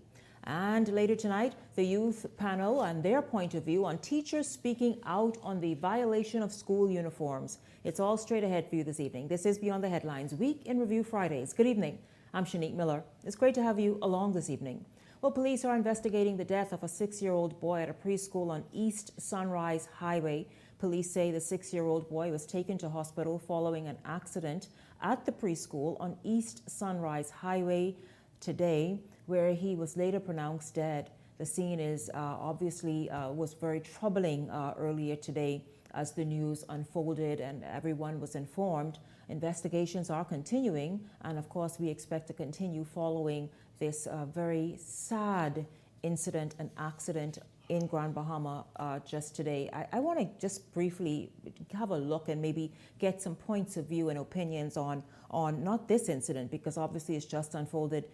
And later tonight, the youth panel and their point of view on teachers speaking out on the violation of school uniforms. It's all straight ahead for you this evening. This is Beyond the Headlines, Week in Review Fridays. Good evening. I'm Shanique Miller. It's great to have you along this evening. Well, police are investigating the death of a 6-year-old boy at a preschool on East Sunrise Highway. Police say the 6-year-old boy was taken to hospital following an accident at the preschool on East Sunrise Highway today, where he was later pronounced dead. The scene is obviously was very troubling earlier today as the news unfolded and everyone was informed. Investigations are continuing, and of course we expect to continue following this very sad incident and accident in Grand Bahama just today. I want to just briefly have a look and maybe get some points of view and opinions on not this incident, because obviously it's just unfolded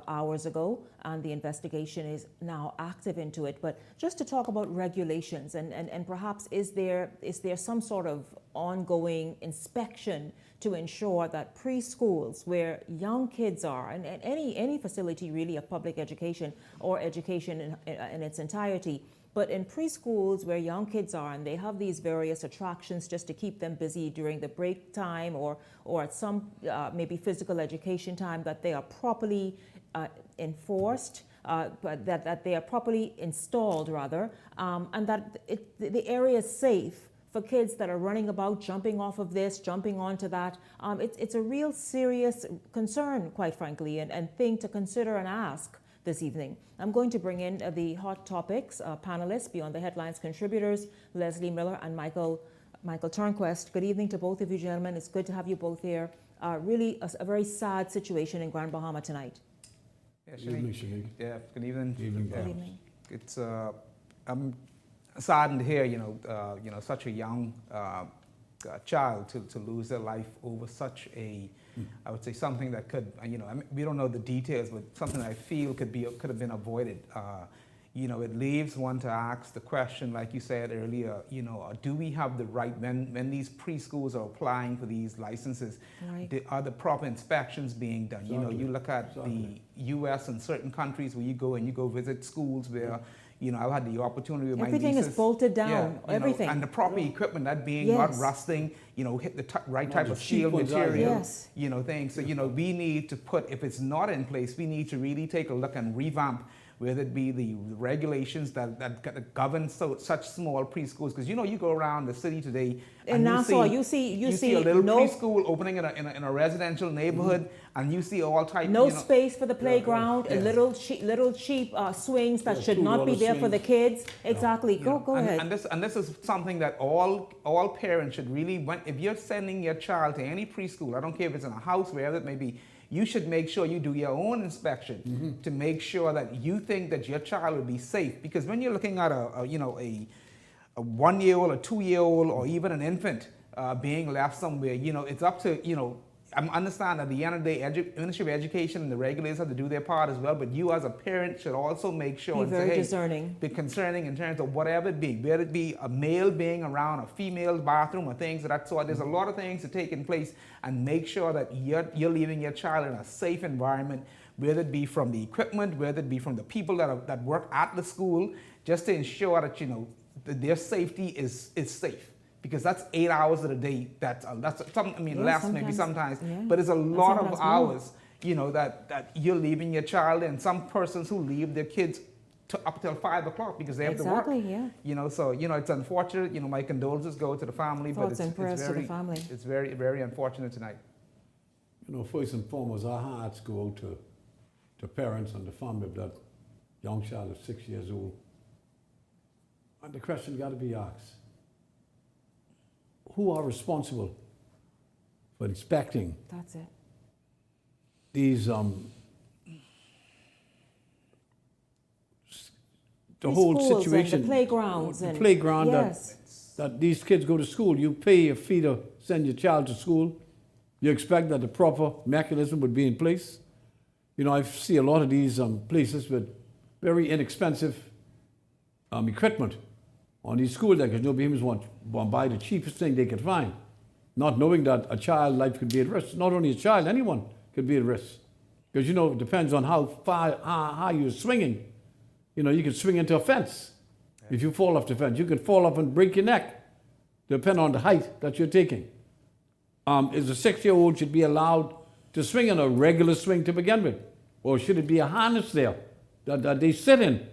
hours ago and the investigation is now active into it, but just to talk about regulations and perhaps is there some sort of ongoing inspection to ensure that preschools where young kids are, and any facility really of public education or education in its entirety, But in preschools where young kids are and they have these various attractions just to keep them busy during the break time or at some maybe physical education time, that they are properly enforced, but that they are properly installed rather, and that the area is safe for kids that are running about, jumping off of this, jumping onto that. It's a real serious concern, quite frankly, and thing to consider and ask this evening. I'm going to bring in the Hot Topics panelists, Beyond the Headlines contributors, Leslie Miller and Michael Turnquest. Good evening to both of you gentlemen. It's good to have you both here. Really a very sad situation in Grand Bahama tonight. Yeah, good evening, Shanique. Yeah, good evening. Good evening. It's I'm saddened to hear, such a young child to lose their life over such a, I would say something that could, we don't know the details, but something I feel could have been avoided. It leaves one to ask the question, like you said earlier, do we have the right, when these preschools are applying for these licenses, are the proper inspections being done? Exactly. You look at the U.S. and certain countries where you go visit schools where, I've had the opportunity with my nieces. Everything is bolted down, everything. And the proper equipment, that being not rusting, hit the right type of steel material, things. So, we need to put, if it's not in place, we need to really take a look and revamp whether it be the regulations that govern such small preschools. Because you go around the city today in Nassau, you see a little preschool opening in a residential neighborhood, and you see all types. No space for the playground, and little cheap swings that should not be there for the kids. Exactly. Go ahead. And this is something that all parents should really, if you're sending your child to any preschool, I don't care if it's in a house, wherever it may be, you should make sure you do your own inspection to make sure that you think that your child will be safe. Because when you're looking at a 1-year-old, a 2-year-old, or even an infant being left somewhere, it's up to, I understand at the end of the day, Ministry of Education and the regulators have to do their part as well, but you as a parent should also make sure and very discerning. Be concerning in terms of whatever it be, whether it be a male being around a female's bathroom or things of that sort. There's a lot of things to take in place, and make sure that you're leaving your child in a safe environment, whether it be from the equipment, whether it be from the people that work at the school, just to ensure that that their safety is safe. Because that's 8 hours of the day. That's less maybe sometimes, but it's a lot of hours. That you're leaving your child, and some persons who leave their kids up till 5 o'clock because they have to work. So it's unfortunate. My condolences go to the family, Thoughts and prayers to the family. It's very, very unfortunate tonight. First and foremost, our hearts go out to parents and the family of that young child of 6 years old. And the question got to be asked: who are responsible for inspecting these the whole situation, and the playgrounds, the playground that these kids go to school? You pay a fee to send your child to school. You expect that the proper mechanism would be in place. I see a lot of these places with very inexpensive equipment on these school decks. Bahamians want to buy the cheapest thing they could find, not knowing that a child's life could be at risk. Not only a child, anyone could be at risk. Because, it depends on how far, how you're swinging. You can swing into a fence. If you fall off the fence, you could fall off and break your neck, depending on the height that you're taking. Is a 6-year-old should be allowed to swing in a regular swing to begin with? Or should it be a harness there that they sit in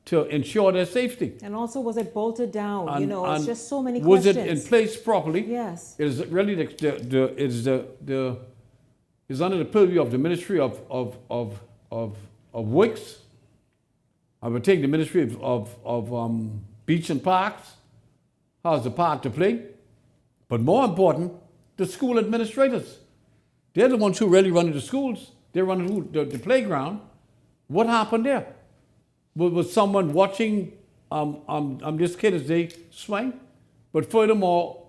to ensure their safety? And also, was it bolted down? It's just so many was questions. Was it in place properly? Yes. Is it really is under the purview of the Ministry of Works? I would take the Ministry of Beach and Parks has the part to play, but more important, the school administrators. They're the ones who really run the schools. They're running the playground. What happened there? Was someone watching this kid as they swing? But furthermore,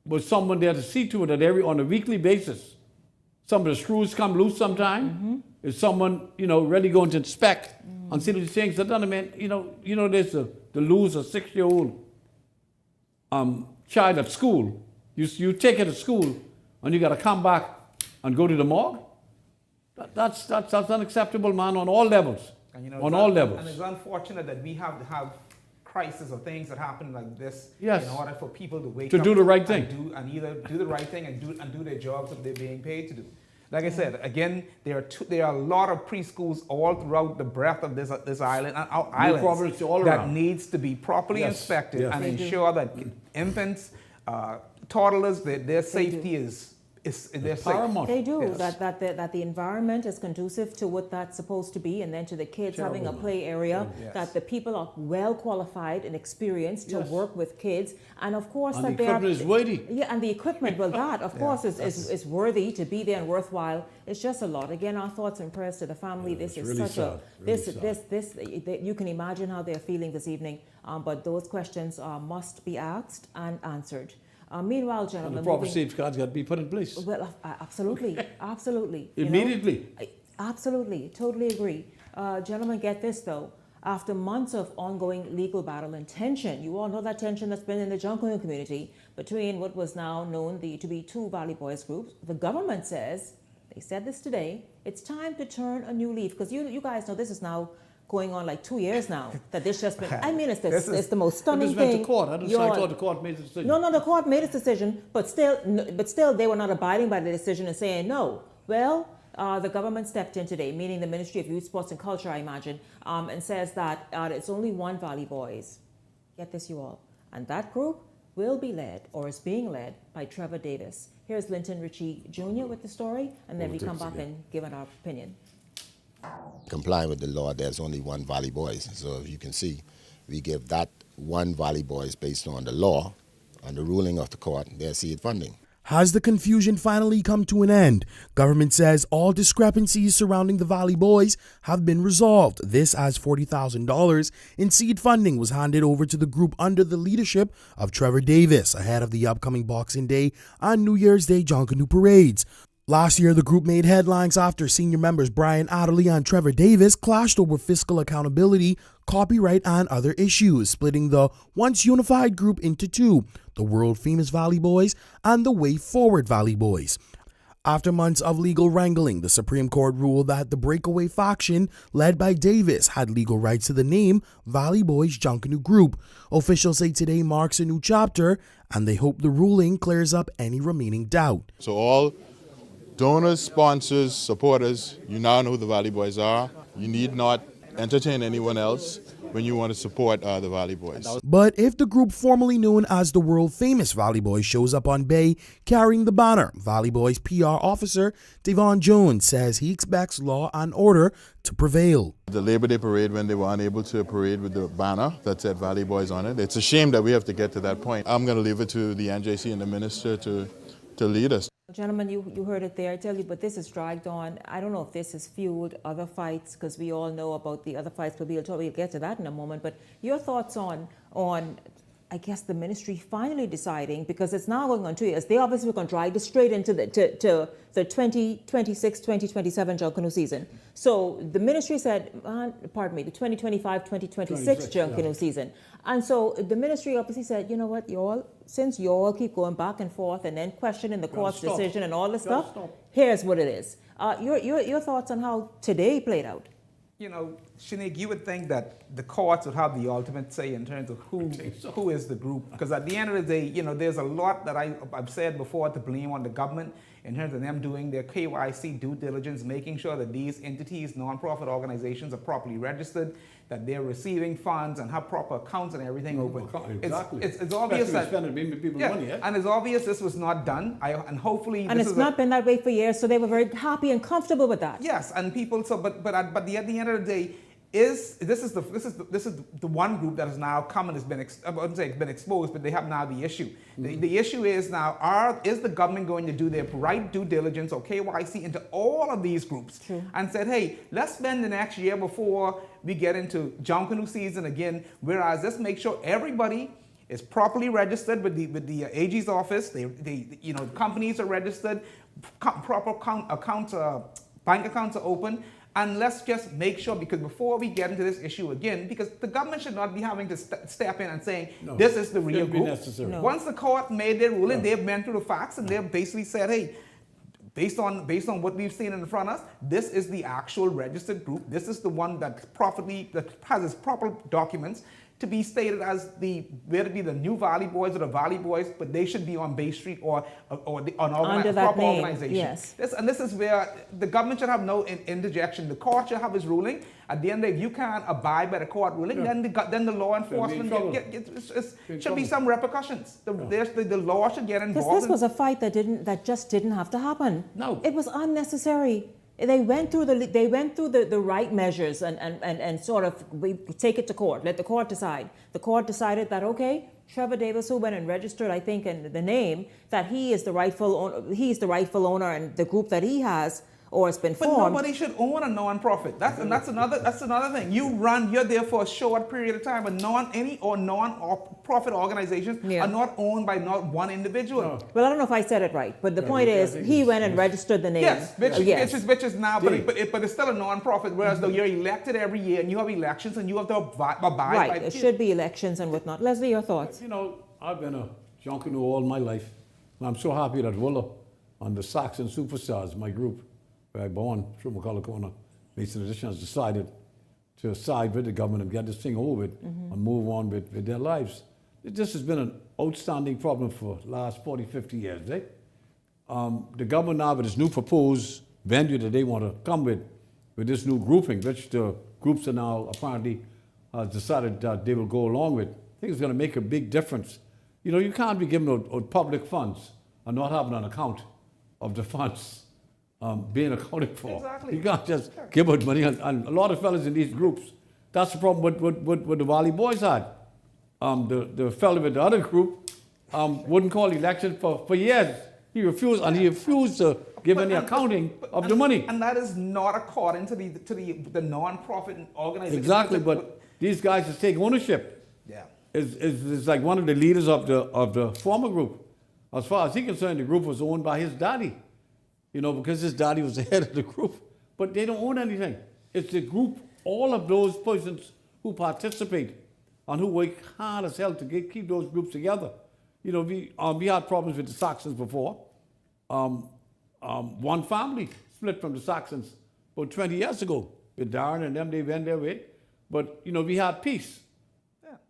was someone there to see to it that on a weekly basis, some of the screws come loose sometime? Is someone, really going to inspect and see these things are done? I mean, there's the lose a 6-year-old child at school. You take it to school and you got to come back and go to the morgue? That's unacceptable, man, on all levels. On all levels. And it's unfortunate that we have crisis or things that happen like this Yes. in order for people to wake To up do the right and thing. either do the right thing and do their jobs that they're being paid to do. Like I said, again, there are a lot of preschools all throughout the breadth of this island and our Providence islands all that around. needs to be properly Yes, inspected yes. and They do. ensure that infants, toddlers, their safety is they're safe. They do, Yes. that the environment is conducive to what that's supposed to be, and then to the kids having a play area, Yes. that the people are well qualified and experienced to Yes. work with kids, and of course And that the they are. equipment is weighty. Yeah, and the equipment, well, that of course is worthy to be there and worthwhile. It's just a lot. Again, our thoughts and prayers to the family. This is really such sad, you can imagine how they're feeling this evening, but those questions must be asked and answered. Meanwhile, And gentlemen, the proper moving- safeguards got to be put in place. well, absolutely, absolutely. you know. Immediately. Absolutely, totally agree. Gentlemen, get this though. After months of ongoing legal battle and tension, you all know that tension that's been in the Junkanoo community between what was now known to be two Valley Boys groups, the government says, they said this today, it's time to turn a new leaf. Because you guys know this is now going on like 2 years now that this just been, I mean, it's the most stunning This went thing. to court. I thought the court made the decision. No, the court made its decision, but still they were not abiding by the decision and saying no. Well, the government stepped in today, meaning the Ministry of Youth, Sports and Culture, I imagine, and says that it's only one Valley Boys. Get this, you all. And that group will be led, or is being led, by Trevor Davis. Here's Linton Ritchie Jr. with the story, and then we come back and give our opinion. Complying with the law, there's only one Valley Boys. So if you can see, we give that one Valley Boys based on the law and the ruling of the court, their seed funding. Has the confusion finally come to an end? Government says all discrepancies surrounding the Valley Boys have been resolved. This as $40,000 in seed funding was handed over to the group under the leadership of Trevor Davis ahead of the upcoming Boxing Day and New Year's Day Junkanoo parades. Last year, the group made headlines after senior members Brian Adderley and Trevor Davis clashed over fiscal accountability, copyright, and other issues, splitting the once unified group into two, the world-famous Valley Boys and the Way Forward Valley Boys. After months of legal wrangling, the Supreme Court ruled that the breakaway faction, led by Davis, had legal rights to the name Valley Boys Junkanoo Group. Officials say today marks a new chapter, and they hope the ruling clears up any remaining doubt. So all donors, sponsors, supporters, you now know who the Valley Boys are. You need not entertain anyone else when you want to support the Valley Boys. But if the group formerly known as the world-famous Valley Boys shows up on Bay carrying the banner, Valley Boys PR officer Devon Jones says he expects law and order to prevail. The Labor Day parade, when they were unable to parade with the banner that said Valley Boys on it, it's a shame that we have to get to that point. I'm going to leave it to the NJC and the minister to lead us. Gentlemen, you heard it there. I tell you, but this is dragged on. I don't know if this has fueled other fights, because we all know about the other fights, but we'll get to that in a moment. But your thoughts on I guess the ministry finally deciding, because it's now going on 2 years, they obviously were going to drag this straight into the 2026-2027 Junkanoo season. So the ministry said, the 2025-2026 Junkanoo season. And so the ministry obviously said, you know what, since you all keep going back and forth and then questioning the court's decision and all this stuff, here's what it is. Your thoughts on how today played out? You know, Shanique, you would think that the courts would have the ultimate say in terms of who is the group. Because at the end of the day, there's a lot that I've said before to blame on the government in terms of them doing their KYC due diligence, making sure that these entities, nonprofit organizations, are properly registered, that they're receiving funds and have proper accounts and everything open. Exactly. It's obvious that spending people's money, and it's obvious this was not done. And hopefully, and it's not been that way for years, so they were very happy and comfortable with that. Yes, and people. So, but at the end of the day, this is the one group that has now come and has been I wouldn't say it's been exposed, but they have now the issue. The issue is now is the government going to do their right due diligence or KYC into all of these groups and said, hey, let's spend the next year before we get into Junkanoo season again. Whereas let's make sure everybody is properly registered with the AG's office. The companies are registered, proper accounts, bank accounts are open. And let's just make sure, because before we get into this issue again, because the government should not be having to step in and saying, this is the real group. Once the court made their ruling, they've been through the facts and they've basically said, hey, based on what we've seen in front of us, this is the actual registered group. This is the one that has its proper documents. to be stated as whether it be the new Valley Boys or the Valley Boys, but they should be on Bay Street or Under that proper name, organization. yes. This is where the government should have no interjection. The court should have its ruling. At the end of the day, if you can't abide by the court ruling, then the law enforcement should be some repercussions. The law should get involved. Because this was a fight that just didn't have to happen. No, it was unnecessary. They went through the right measures and sort of we take it to court. Let the court decide. The court decided that okay, Trevor Davis, who went and registered, I think, in the name that he is the rightful owner, and the group that he has or it's been formed. But nobody should own a non-profit. That's another thing. You're there for a short period of time, but non-profit organizations are not owned by not one individual. No. Well, I don't know if I said it right, but the point is he went and registered the name. Yes, which is now, but it's still a non-profit. Whereas though you're elected every year and you have elections and you have to abide by. Right, there should be elections and whatnot. Leslie, your thoughts? I've been a junkie all my life, and I'm so happy that Willa and the Saxon Superstars, my group, where I born through McCullough Corner, Mason Edition, has decided to side with the government and get this thing over with and move on with their lives. This has been an outstanding problem for the last 40, 50 years. The government now with this new proposed venue that they want to come with this new grouping, which the groups are now apparently decided that they will go along with, I think it's going to make a big difference. You can't be giving out public funds and not having an account of the funds being accounted for. Exactly. You can't just give out money. And a lot of fellas in these groups, that's the problem what the Valley Boys had. The fellow with the other group wouldn't call election for years. He refused to give any accounting of the money. And that is not according to the non-profit organization. Exactly, but these guys just take ownership. Yeah. Is like one of the leaders of the former group. As far as he's concerned, the group was owned by his daddy. Because his daddy was the head of the group. But they don't own anything. It's the group, all of those persons who participate and who work hard as hell to keep those groups together. We had problems with the Saxons before. One family split from the Saxons about 20 years ago. With Darren and them, they went their way. But, we had peace.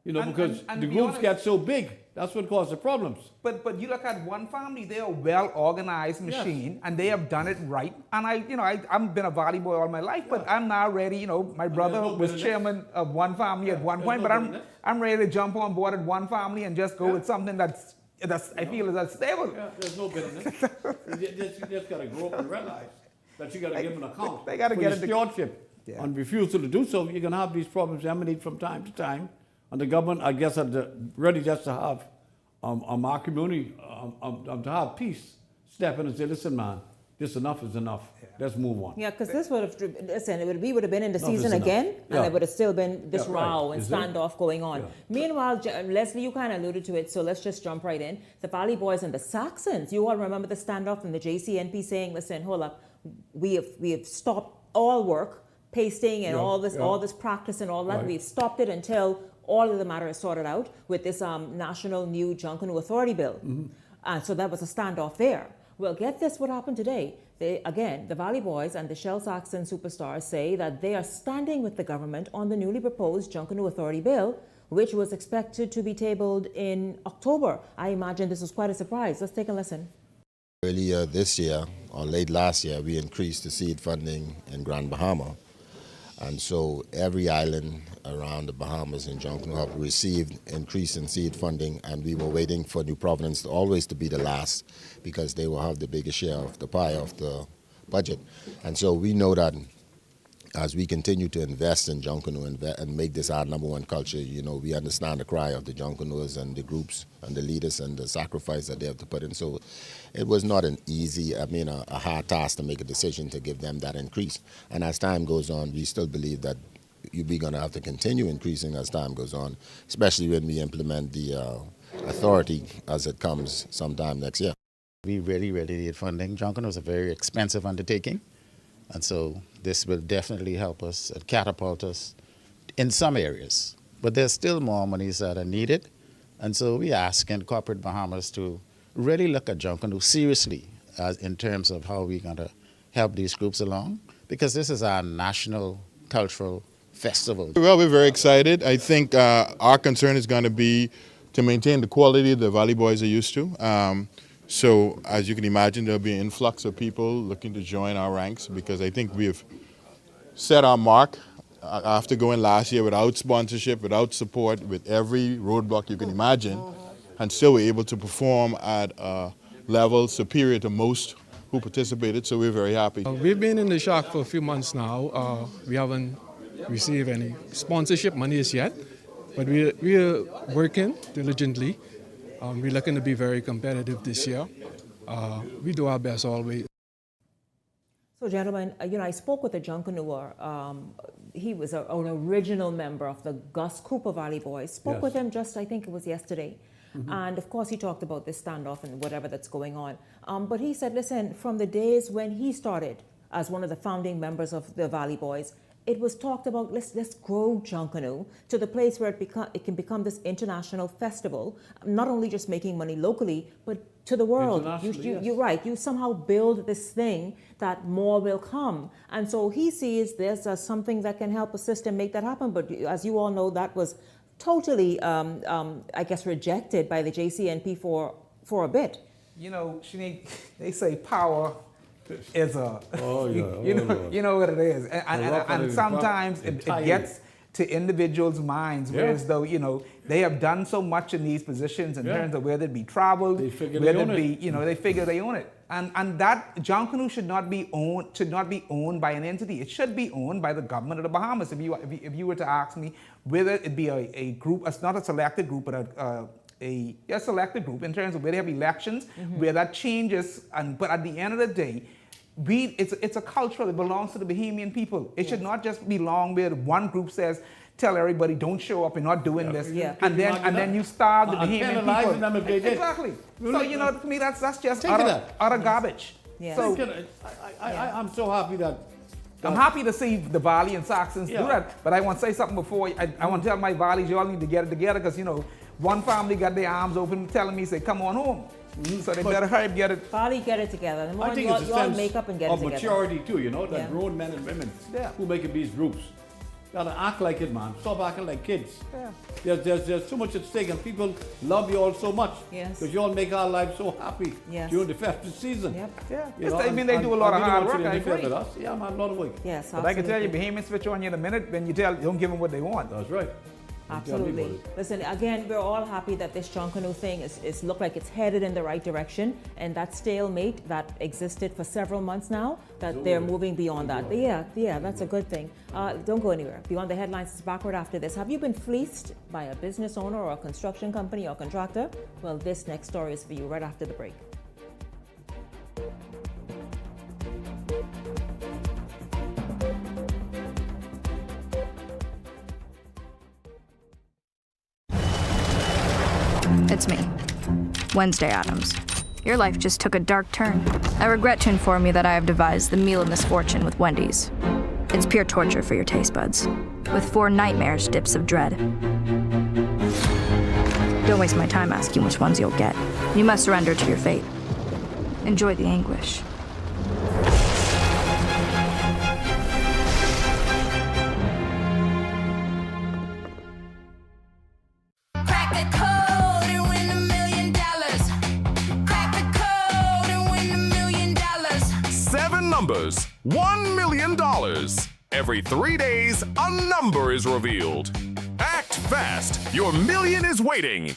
Because the groups get so big. That's what caused the problems. But you look at one family, they're a well-organized machine, and they have done it right. And I've been a Valley Boy all my life, but I'm now ready. My brother was chairman of one family at one point, but I'm ready to jump on board at one family and just go with something that's I feel is that stable. Yeah, there's no bitterness. You just got to grow up and realize that you got to give an account. They got to get it. Stewardship and refusal to do so. You're going to have these problems emanate from time to time. And the government, I guess, are ready just to have our community, to have peace, step in and say, listen, man, this enough is enough. Let's move on. Yeah, because this would have, we would have been in the season again, and there would have still been this row and standoff going on. Meanwhile, Leslie, you kind of alluded to it, so let's just jump right in. The Valley Boys and the Saxons, you all remember the standoff and the JCNP saying, listen, hold up, we have stopped all work, pasting and all this practice and all that. We've stopped it until all of the matter is sorted out with this National New Junkanoo Authority Bill. And so that was a standoff there. Well, get this, what happened today. The Valley Boys and the Shell Saxon Superstars say that they are standing with the government on the newly proposed Junkanoo Authority Bill, which was expected to be tabled in October. I imagine this was quite a surprise. Let's take a listen. Earlier this year, or late last year, we increased the seed funding in Grand Bahama. And so every island around the Bahamas and Junkanoo have received increase in seed funding, and we were waiting for New Providence always to be the last because they will have the biggest share of the pie of the budget. And so we know that as we continue to invest in Junkanoo and make this our #1 culture, we understand the cry of the Junkanoos and the groups and the leaders and the sacrifice that they have to put in. So it was not an easy, a hard task to make a decision to give them that increase. And as time goes on, we still believe that we're going to have to continue increasing as time goes on, especially when we implement the authority as it comes sometime next year. We really, really need funding. Junkanoo is a very expensive undertaking. And so this will definitely help us catapult us in some areas. But there's still more monies that are needed. And so we ask in corporate Bahamas to really look at Junkanoo seriously in terms of how we're going to help these groups along. Because this is our national cultural festival. Well, we're very excited. I think our concern is going to be to maintain the quality the Valley Boys are used to. So as you can imagine, there'll be an influx of people looking to join our ranks because I think we've set our mark after going last year without sponsorship, without support, with every roadblock you can imagine, and still we're able to perform at a level superior to most who participated, so we're very happy. We've been in the Shark for a few months now. We haven't received any sponsorship monies yet, but we're working diligently. We're looking to be very competitive this year. We do our best always. So, gentlemen, I spoke with a Junkanoo. He was an original member of the Gus Cooper Valley Boys. Spoke with him just, I think it was yesterday. And of course, he talked about this standoff and whatever that's going on. But he said, listen, from the days when he started as one of the founding members of the Valley Boys, it was talked about, let's grow Junkanoo to the place where it can become this international festival, not only just making money locally, but to the world. You're right. You somehow build this thing that more will come. And so he sees this as something that can help assist and make that happen. But as you all know, that was totally, I guess, rejected by the JCNP for a bit. You know, Shanique, they say power is a, you know what it is. And sometimes it gets to individuals' minds, whereas though, they have done so much in these positions in terms of whether it be traveled, they figure whether they own it be, it. they figure they own it. And that Junkanoo should not be owned by an entity. It should be owned by the government of the Bahamas. If you were to ask me whether it be a group, it's not a selected group, but a selected group in terms of where they have elections, where that changes. But at the end of the day, it's a culture that belongs to the Bahamian people. It should not just belong where one group says, tell everybody don't show up and not doing this, and then you starve the Bahamian people. Them if they did. Exactly. So to me that's just utter garbage. Yes. So I'm so happy that. I'm happy to see the Valley and Saxons do that, but I want to say something before. I want to tell my Valleys, you all need to get it together because one family got their arms open telling me, say, come on home. So they better hurry get it. Valley, get it together. The more I think you it's a all sense make up and get it of together. maturity too, that grown men and women who make up these groups. Gotta act like it, man. Stop acting like kids. Yeah. There's so much at stake, and people love you all so much. Yes. Because you all make our lives so happy during the festive season. Yep. Yeah. I mean, they do a lot of hard work. I agree. With us. Yeah, man, a lot of work. Yes, but I can tell you, Bahamians switch on you in a minute. When you don't give them what they want. That's right. Absolutely. Listen, again, we're all happy that this Junkanoo thing is look like it's headed in the right direction, and that stalemate that existed for several months now, that they're moving beyond that. Yeah, that's a good thing. Don't go anywhere. Beyond the Headlines is backward after this. Have you been fleeced by a business owner or a construction company or contractor? Well, this next story is for you right after the break. It's me, Wednesday Addams. Your life just took a dark turn. I regret to inform you that I have devised the meal of misfortune with Wendy's. It's pure torture for your taste buds, with 4 nightmares dips of dread. Don't waste my time asking which ones you'll get. You must surrender to your fate. Enjoy the anguish. Numbers, $1 million. Every 3 days, a number is revealed. Act fast. Your million is waiting.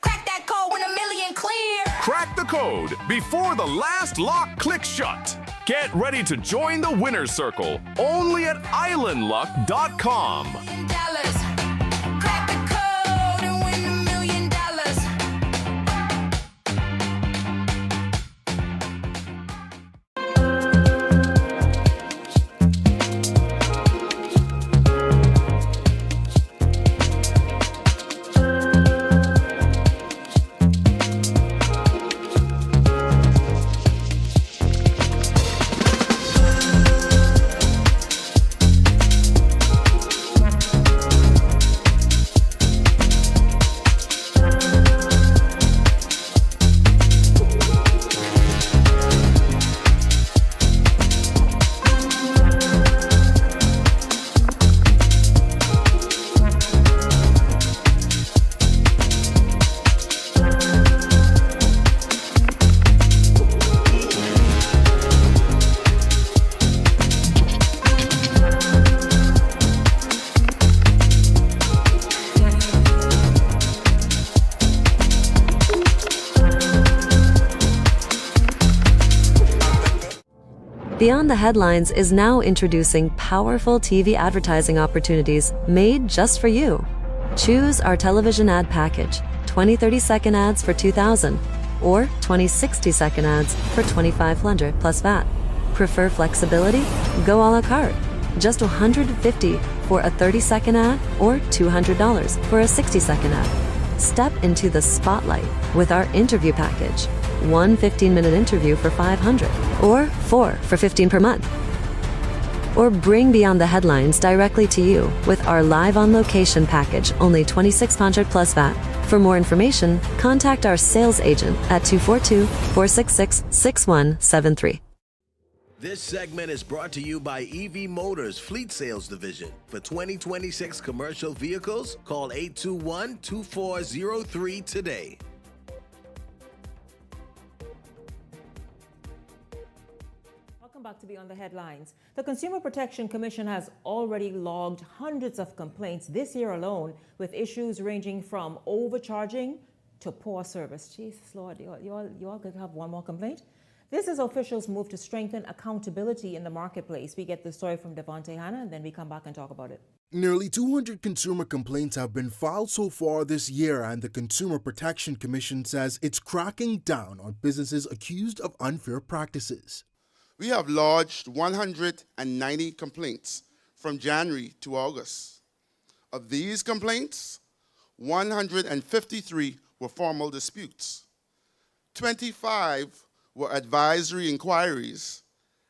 Crack that code when $1 million clear. Crack the code before the last lock clicks shut. Get ready to join the winner's circle only at islandluck.com. Crack the code and win $1 million. Beyond the Headlines is now introducing powerful TV advertising opportunities made just for you. Choose our television ad package, 20 30-second ads for $2,000 or 20 60-second ads for $2,500 plus VAT. Prefer flexibility? Go a la carte. Just $150 for a 30-second ad or $200 for a 60-second ad. Step into the spotlight with our interview package. One 15-minute interview for $500 or 4 for $15 per month. Or bring Beyond the Headlines directly to you with our live on location package, only $2,600 plus VAT. For more information, contact our sales agent at 242-466-6173. This segment is brought to you by EV Motors Fleet Sales Division. For 2026 commercial vehicles, call 821-2403 today. Welcome back to Beyond the Headlines. The Consumer Protection Commission has already logged hundreds of complaints this year alone, with issues ranging from overcharging to poor service. Jesus Lord, you all could have one more complaint? This is officials' move to strengthen accountability in the marketplace. We get the story from Devontae Hanna, and then we come back and talk about it. Nearly 200 consumer complaints have been filed so far this year, and the Consumer Protection Commission says it's cracking down on businesses accused of unfair practices. We have lodged 190 complaints from January to August. Of these complaints, 153 were formal disputes, 25 were advisory inquiries,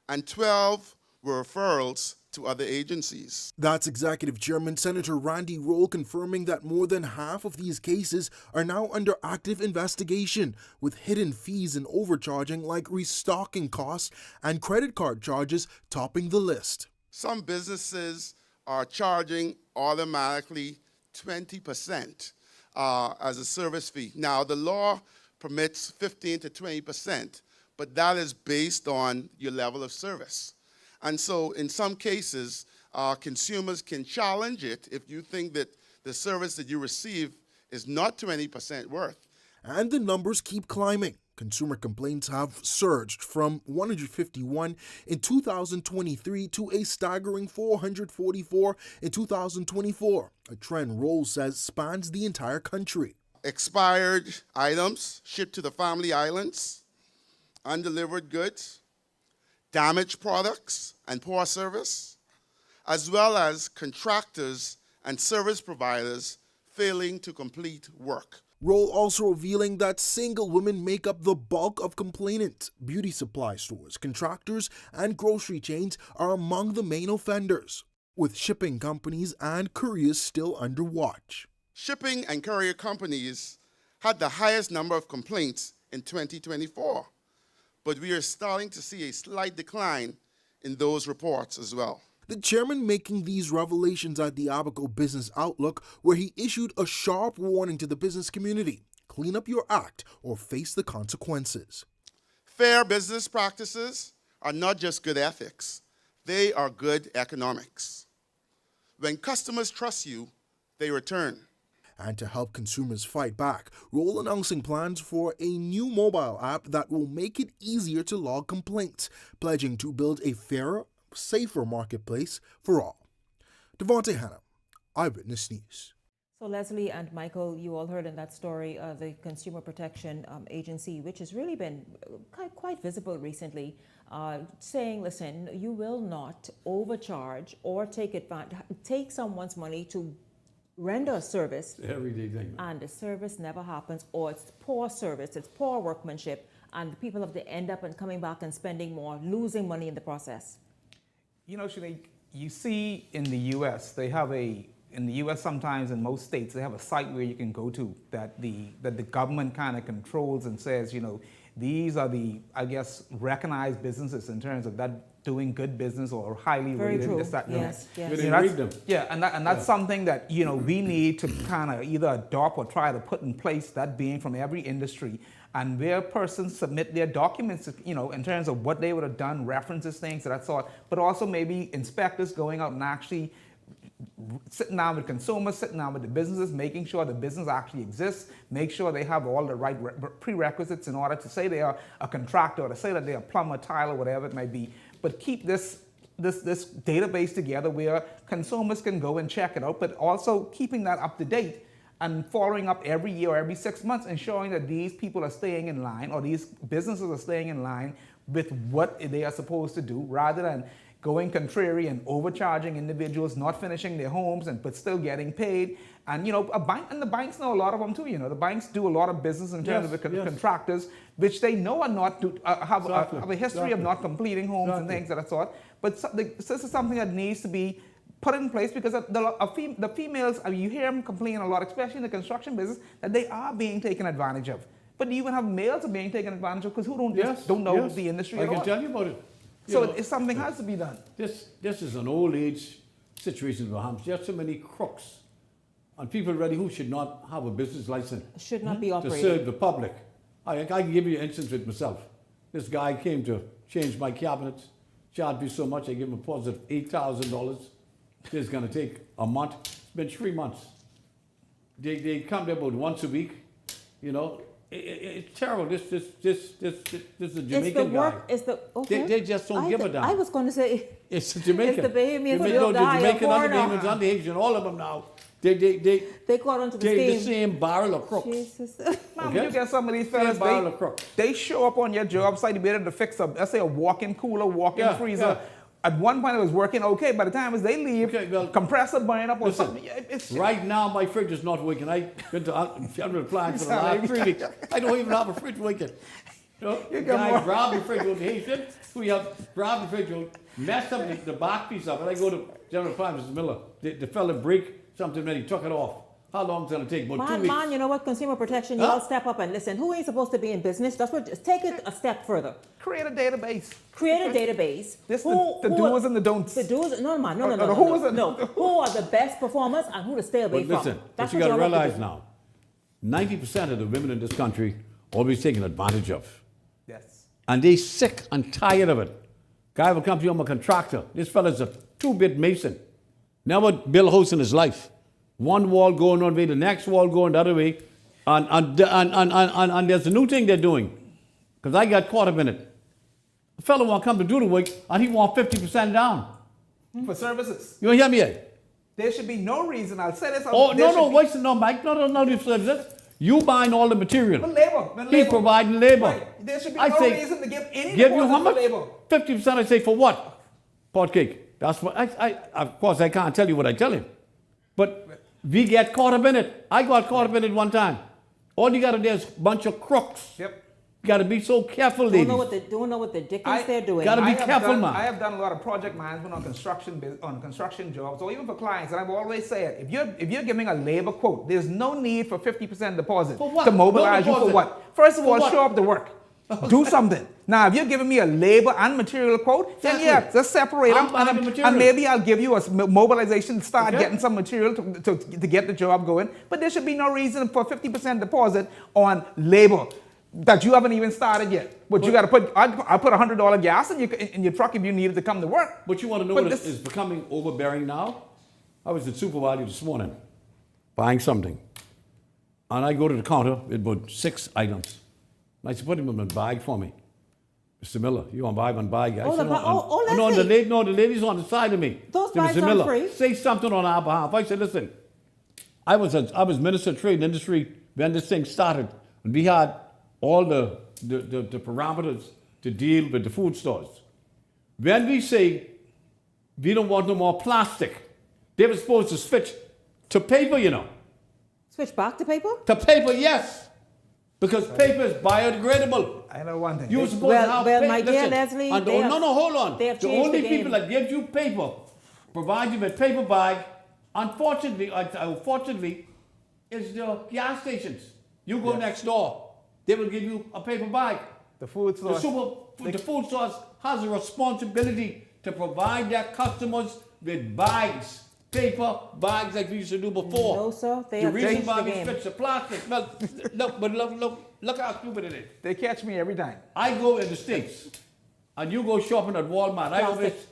and 12 were referrals to other agencies. That's Executive Chairman Senator Randy Roll confirming that more than half of these cases are now under active investigation, with hidden fees and overcharging like restocking costs and credit card charges topping the list. Some businesses are charging automatically 20% as a service fee. Now, the law permits 15 to 20%, but that is based on your level of service. And so in some cases, consumers can challenge it if you think that the service that you receive is not 20% worth. And the numbers keep climbing. Consumer complaints have surged from 151 in 2023 to a staggering 444 in 2024, a trend Roll says spans the entire country. Expired items shipped to the family islands, undelivered goods, damaged products and poor service, as well as contractors and service providers failing to complete work. Roll also revealing that single women make up the bulk of complainants. Beauty supply stores, contractors, and grocery chains are among the main offenders, with shipping companies and couriers still under watch. Shipping and courier companies had the highest number of complaints in 2024, but we are starting to see a slight decline in those reports as well. The chairman making these revelations at the Abaco Business Outlook, where he issued a sharp warning to the business community: clean up your act or face the consequences. Fair business practices are not just good ethics, they are good economics. When customers trust you, they return. And to help consumers fight back, Roll announcing plans for a new mobile app that will make it easier to log complaints, pledging to build a fairer, safer marketplace for all. Devontae Hanna, Eyewitness News. So Leslie and Michael, you all heard in that story the Consumer Protection Agency, which has really been quite visible recently, saying, listen, you will not overcharge or take someone's money to render a service, everyday thing, and the service never happens, or it's poor service, it's poor workmanship, and people have to end up and coming back and spending more, losing money in the process. You know, Shanique, you see in the U.S., sometimes in most states, they have a site where you can go to that the government kind of controls and says, you know, these are the, I guess, recognized businesses in terms of that doing good business or highly Very rated. true. This, that, Yes, yes. They didn't read them. Yeah, and that's something that, you know, we need to kind of either adopt or try to put in place, that being from every industry, and where persons submit their documents, you know, in terms of what they would have done, references, things of that sort, but also maybe inspectors going out and actually sitting down with consumers, sitting down with the businesses, making sure the business actually exists, make sure they have all the right prerequisites in order to say they are a contractor or to say that they're a plumber, tiler, whatever it might be. But keep this database together where consumers can go and check it out, but also keeping that up to date and following up every year or every 6 months, ensuring that these people are staying in line or these businesses are staying in line with what they are supposed to do, rather than going contrary and overcharging individuals, not finishing their homes but still getting paid. And the banks know a lot of them too. The banks do a lot of business in terms of the contractors, which they know are not have a history of not completing homes and things of that sort. But this is something that needs to be put in place, because the females, you hear them complain a lot, especially in the construction business, that they are being taken advantage of. But you even have males are being taken advantage of because who don't know the industry at all. I can tell you about it. So something has to be done. This is an old age situation in the Bahamas. There are so many crooks and people already who should not have a business license. Should not be operating. To serve the public. I can give you an instance with myself. This guy came to change my cabinets, charged me so much, I gave him a deposit of $8,000. This is going to take a month. It's been 3 months. They come there about once a week. It's terrible. This is a Jamaican guy. They just don't give a damn. I was going to say it's a Jamaican. It's the Bahamians. The Jamaican and the Bahamians and the Haitian, all of them now. They caught onto the scheme. The same barrel of crooks. Mom, you get some of these fellas, they show up on your job site to be able to fix let's say a walk-in cooler, walk-in freezer. Yeah. At one point it was working okay. By the time they leave, compressor burning up or something. Right now my fridge is not working. I've been to general appliance for the last 3 weeks. I don't even have a fridge working. Guy grabbed the fridge with the Haitian. We have grabbed the fridge with, messed up the back piece of it. I go to general appliance, Mr. Miller. The fella break something, then he took it off. How long is it going to take? About 2 weeks. Man, you know what? Consumer protection, you all step up and listen. Who ain't supposed to be in business? Just take it a step further. Create a database. This the do's and the don'ts. The do's? No. Who are the best performers and who to stay away from? Listen, what you got to realize now, 90% of the women in this country always taken advantage of. Yes. And they sick and tired of it. Guy will come to you, I'm a contractor. This fella's a 2-bit mason. Never build a house in his life. One wall going one way, the next wall going the other way, and there's a new thing they're doing, because I got caught up in it. The fellow won't come to do the work, and he want 50% down. For services. You hear me? There should be no reason, I'll say this. No, Mike, no, you services. You buying all the material. But labor. He's providing labor. Right. There should be no reason to give any give you how much? Labor. 50%, I say, for what? Pot cake. That's what, of course, I can't tell you what I tell him. But we get caught up in it. I got caught up in it one time. All you got to do is a bunch of crooks. Yep. You got to be so careful, ladies. Don't know what the dickens they're doing. Got to be careful, man. I have done a lot of project management on construction jobs, or even for clients, and I've always said, if you're giving a labor quote, there's no need for 50% deposit to mobilize you for what? First of all, show up to work. Do something. Now, if you're giving me a labor and material quote, then let's separate them, and maybe I'll give you a mobilization to start getting some material to get the job going. But there should be no reason for 50% deposit on labor that you haven't even started yet. But you got to I'll put $100 gas in your truck if you need it to come to work. But you want to know what is becoming overbearing now? I was at Super Value this morning buying something, and I go to the counter with about 6 items. I said, put him in a bag for me. Mr. Miller, you want to buy one bag? The lady's on the side of me. Those bags are free. Say something on our behalf. I said, listen, I was Minister of Trade and Industry when this thing started, and we had all the parameters to deal with the food stores. When we say we don't want no more plastic, they were supposed to switch to paper, Switch back to paper? To paper, yes. Because paper is biodegradable. I know one thing. You're supposed to have paper. My dear Leslie, hold on. They have the only people that give you paper, provide you with paper bag, unfortunately, is the gas stations. You go next door, they will give you a paper bag. The food stores. The food stores has a responsibility to provide their customers with bags. Paper bags like we used to do before. No, sir. The reason why we switched to plastic. Well, look how stupid it is. They catch me every time. I go in the States, and you go shopping at Walmart.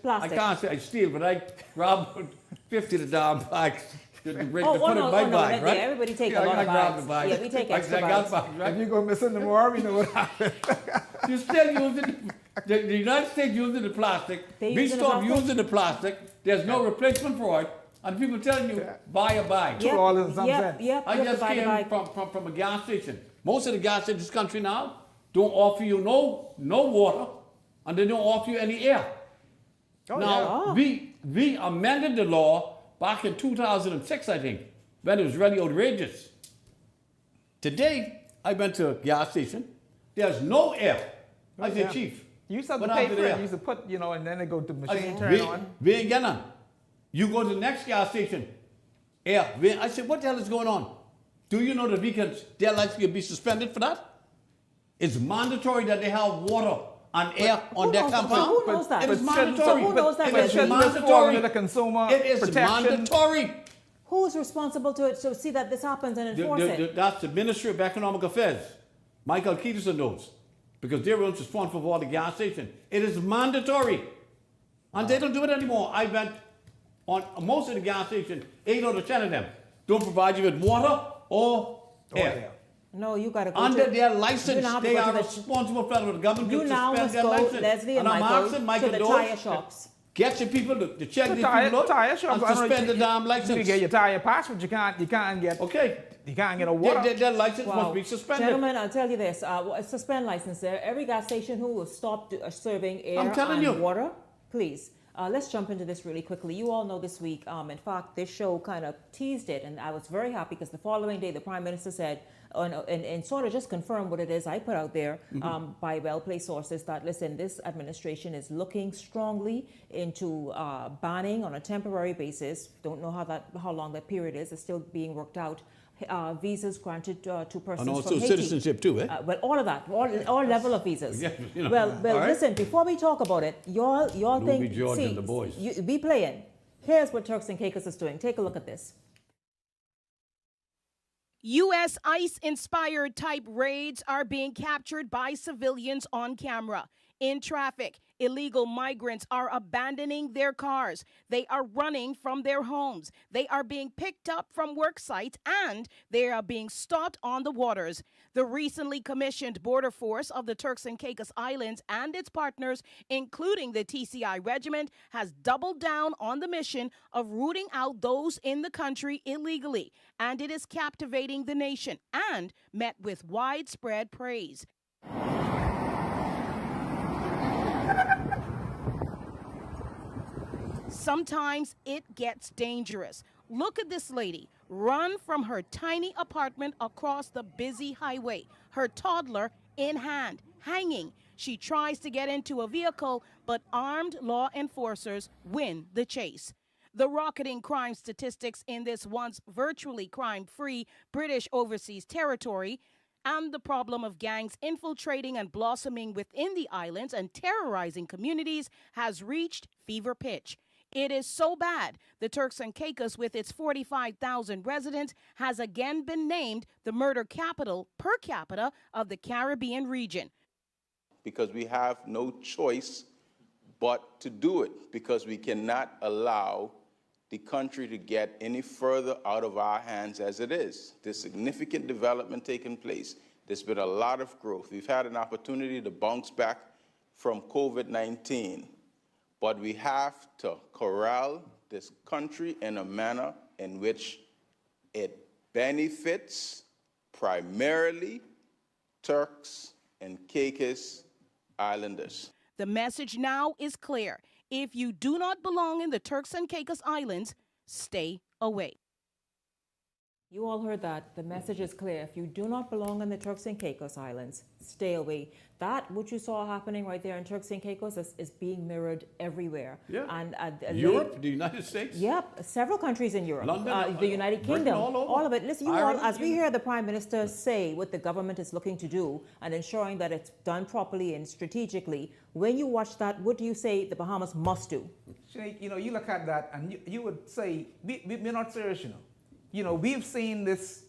Plastic. I can't say I steal, but I grab 50 the damn bags. To put in my no, bag, right? everybody take Yeah, a lot I of grab bags. the bag. Yeah, we take extra I got bags. bags, right? If you go missing tomorrow, you know what happens. You still using the United States using the plastic. They We using the stop plastic? using the plastic. There's no replacement for it. And people telling you, buy a bag. Yep, I you have to just buy the came bag. from a gas station. Most of the gas stations in this country now don't offer you no water, and they don't offer you any air. We amended the law back in 2006, I think, when it was really outrageous. Today, I went to a gas station. There's no air. I said, Chief, You used to have to what pay happened for it. there? You used to put, and then they go to the I machine, said, turn on. we ain't get none. You go to the next gas station. Air. I said, what the hell is going on? Do you know that their license can be suspended for that? It's mandatory that they have water and air on their compound. Who knows that? It is So mandatory. who knows that? It is Shouldn't this fall under mandatory. the consumer It is protection? mandatory. Who's responsible to see that this happens and enforce it? That's the Ministry of Economic Affairs. Michael Keaton knows. Because they're responsible for all the gas stations. It is mandatory. And they don't do it anymore. I went on most of the gas stations, 8 out of 10 of them don't provide you with water or air. No, you got to go Under to their license, you now have to they go to are the- responsible for the government You to now suspend must their go, license. Leslie and I'm Michael, asking Michael to the Dole, tire shops. get your people to check The these tire people out shops, and I don't know, suspend the damn license. You can get your tire pass, but you can't get. Okay. You can't get a water. Their license must be suspended. Gentlemen, I'll tell you this, suspend license there. Every gas station who will stop serving air I'm telling and you. water, please. Let's jump into this really quickly. You all know this week, in fact, this show kind of teased it, and I was very happy because the following day the Prime Minister said, and sort of just confirmed what it is I put out there by well-placed sources, that, listen, this administration is looking strongly into banning on a temporary basis, don't know how long that period is, it's still being worked out, visas granted to persons And also from Haiti. citizenship too, eh? Well, all of that, all level of visas. Yeah, you know. Well, All right. listen, before we talk about it, y'all Louis think, George and the boys. you be playing. Here's what Turks and Caicos is doing. Take a look at this. U.S. ICE-inspired type raids are being captured by civilians on camera. In traffic, illegal migrants are abandoning their cars. They are running from their homes. They are being picked up from work sites, and they are being stopped on the waters. The recently commissioned border force of the Turks and Caicos Islands and its partners, including the TCI Regiment, has doubled down on the mission of rooting out those in the country illegally, and it is captivating the nation and met with widespread praise. Sometimes it gets dangerous. Look at this lady run from her tiny apartment across the busy highway, her toddler in hand, hanging. She tries to get into a vehicle, but armed law enforcers win the chase. The rocketing crime statistics in this once virtually crime-free British overseas territory and the problem of gangs infiltrating and blossoming within the islands and terrorizing communities has reached fever pitch. It is so bad, the Turks and Caicos, with its 45,000 residents, has again been named the murder capital per capita of the Caribbean region. Because we have no choice but to do it, because we cannot allow the country to get any further out of our hands as it is. There's significant development taking place. There's been a lot of growth. We've had an opportunity to bounce back from COVID-19. But we have to corral this country in a manner in which it benefits primarily Turks and Caicos Islanders. The message now is clear. If you do not belong in the Turks and Caicos Islands, stay away. You all heard that. The message is clear. If you do not belong in the Turks and Caicos Islands, stay away. That, what you saw happening right there in Turks and Caicos, is being mirrored everywhere. Yeah. And Europe, the United States. Yep, several countries in Europe. London, the United Britain, Kingdom, all of it. Listen, you Ireland, all, as we hear the Prime Minister say what the government is looking to do and ensuring that it's done properly and strategically, when you watch that, what do you say the Bahamas must do? Sinead, you look at that and you would say, we're not serious, you know, we've seen this.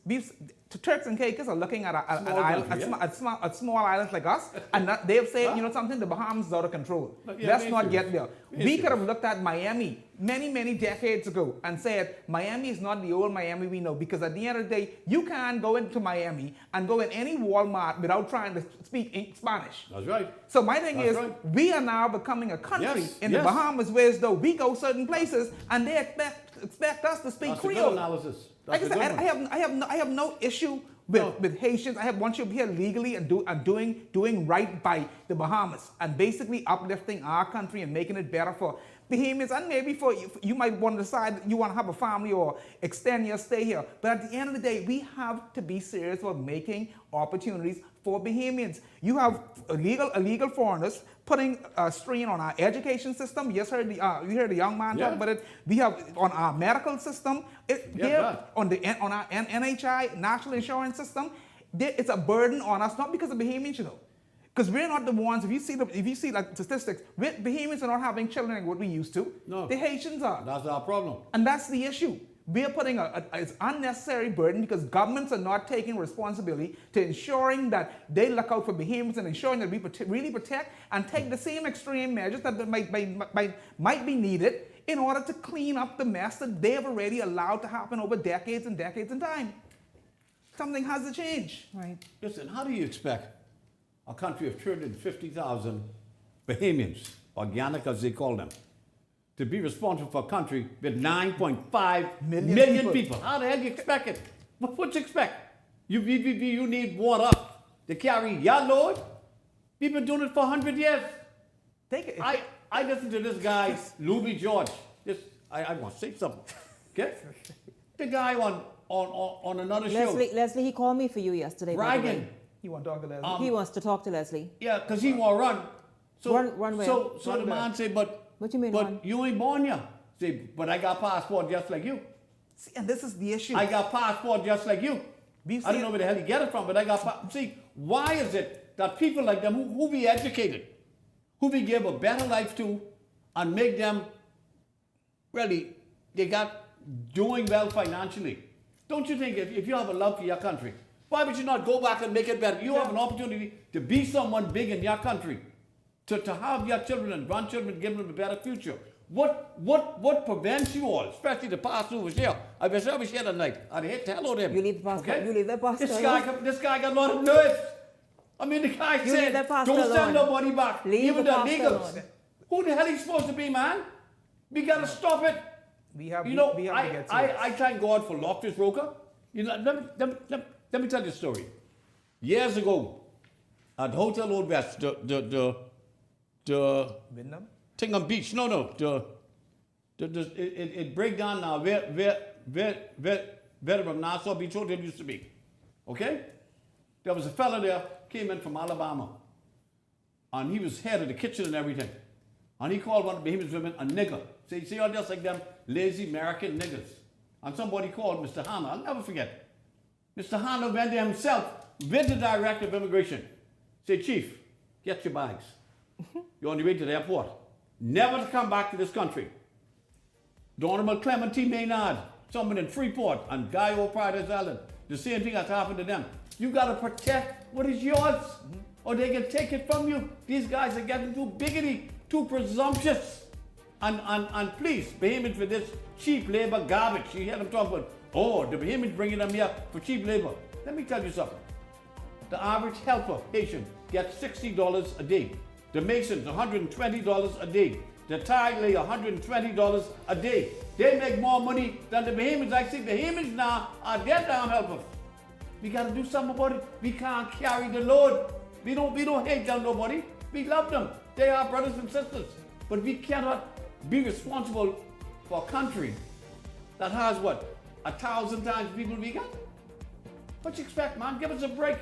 Turks and Caicos are looking at a small island like us, and they've said, you know something, the Bahamas is out of control. Let's not get there. We could have looked at Miami many decades ago and said, Miami is not the old Miami we know, because at the end of the day, you can't go into Miami and go in any Walmart without trying to speak Spanish. That's right. So my thing is, we are now becoming a country in the Bahamas, whereas though we go certain places and they expect us to speak Creole. That's a good analysis. Like I said, I have no issue with Haitians. I want you here legally and doing right by the Bahamas and basically uplifting our country and making it better for Bahamians, and maybe for you might want to decide you want to have a family or extend your stay here. But at the end of the day, we have to be serious about making opportunities for Bahamians. You have illegal foreigners putting a strain on our education system. You heard the young man talk about it. We have on our medical system. On our NHI, national insurance system. It's a burden on us, not because of Bahamians, you know. Because we're not the ones. If you see like statistics, Bahamians are not having children like what we used to. No, the Haitians are. That's our problem. And that's the issue. We're putting an unnecessary burden because governments are not taking responsibility to ensuring that they look out for Bahamians and ensuring that we really protect and take the same extreme measures that might be needed in order to clean up the mess that they have already allowed to happen over decades and decades in time. Something has to change. Right. Listen, how do you expect a country of 250,000 Bahamians, organic as they call them, to be responsible for a country with 9.5 million people? How the hell do you expect it? What you expect? You need water to carry your load? We've been doing it for 100 years. I listened to this guy, Louis George. I want to say something. Okay? The guy on another show. Leslie, he called me for you yesterday. Bragging. He want to talk to Leslie? He wants to talk to Leslie. Yeah, because he want to run. So, run where? So the man say, but what you mean but run? you ain't born here. Say, but I got passport just like you. See, and this is the issue. I got passport just like you. I don't know where the hell you get it from, but I got See, why is it that people like them, who we educated, who we give a better life to, and make them, really, they got doing well financially. Don't you think if you have a love for your country, why would you not go back and make it better? You have an opportunity to be someone big in your country, to have your children and grandchildren, give them a better future. What prevents you all, especially the pastor who was here? I was here tonight. I'd hate to hello them. You leave the pastor. Okay? You leave the pastor. This guy got a lot of nerves. I mean, the guy said, don't send nobody back. Even the legals. Who the hell is supposed to be, man? We got to stop it. I thank God for Loftus Roker. You know, let me tell you a story. Years ago, at Hotel Old West, the Wyndham? Tingham Beach. It break down now where from Nassau Beach Hotel used to be. Okay? There was a fella there, came in from Alabama. And he was head of the kitchen and everything. And he called one of the Bahamian women a nigger. So you see, all just like them lazy American niggers. And somebody called Mr. Hanna, I'll never forget. Mr. Hanna went there himself with the director of immigration. Said, Chief, get your bags. You're on the way to the airport. Never to come back to this country. The Honorable Clementine Maynard, someone in Freeport, and Guy O'Pride's Island. The same thing has happened to them. You got to protect what is yours, or they can take it from you. These guys are getting too biggity, too presumptuous. And please, Bahamians for this cheap labor garbage. You hear them talk about, oh, the Bahamians bringing them here for cheap labor. Let me tell you something. The average helper, Haitian, gets $60 a day. The masons, $120 a day. The tile layer, $120 a day. They make more money than the Bahamians. I see Bahamians now are their damn helpers. We got to do something about it. We can't carry the load. We don't hate them, nobody. We love them. They are brothers and sisters. But we cannot be responsible for a country that has, 1,000 times people we got? What you expect, man? Give us a break.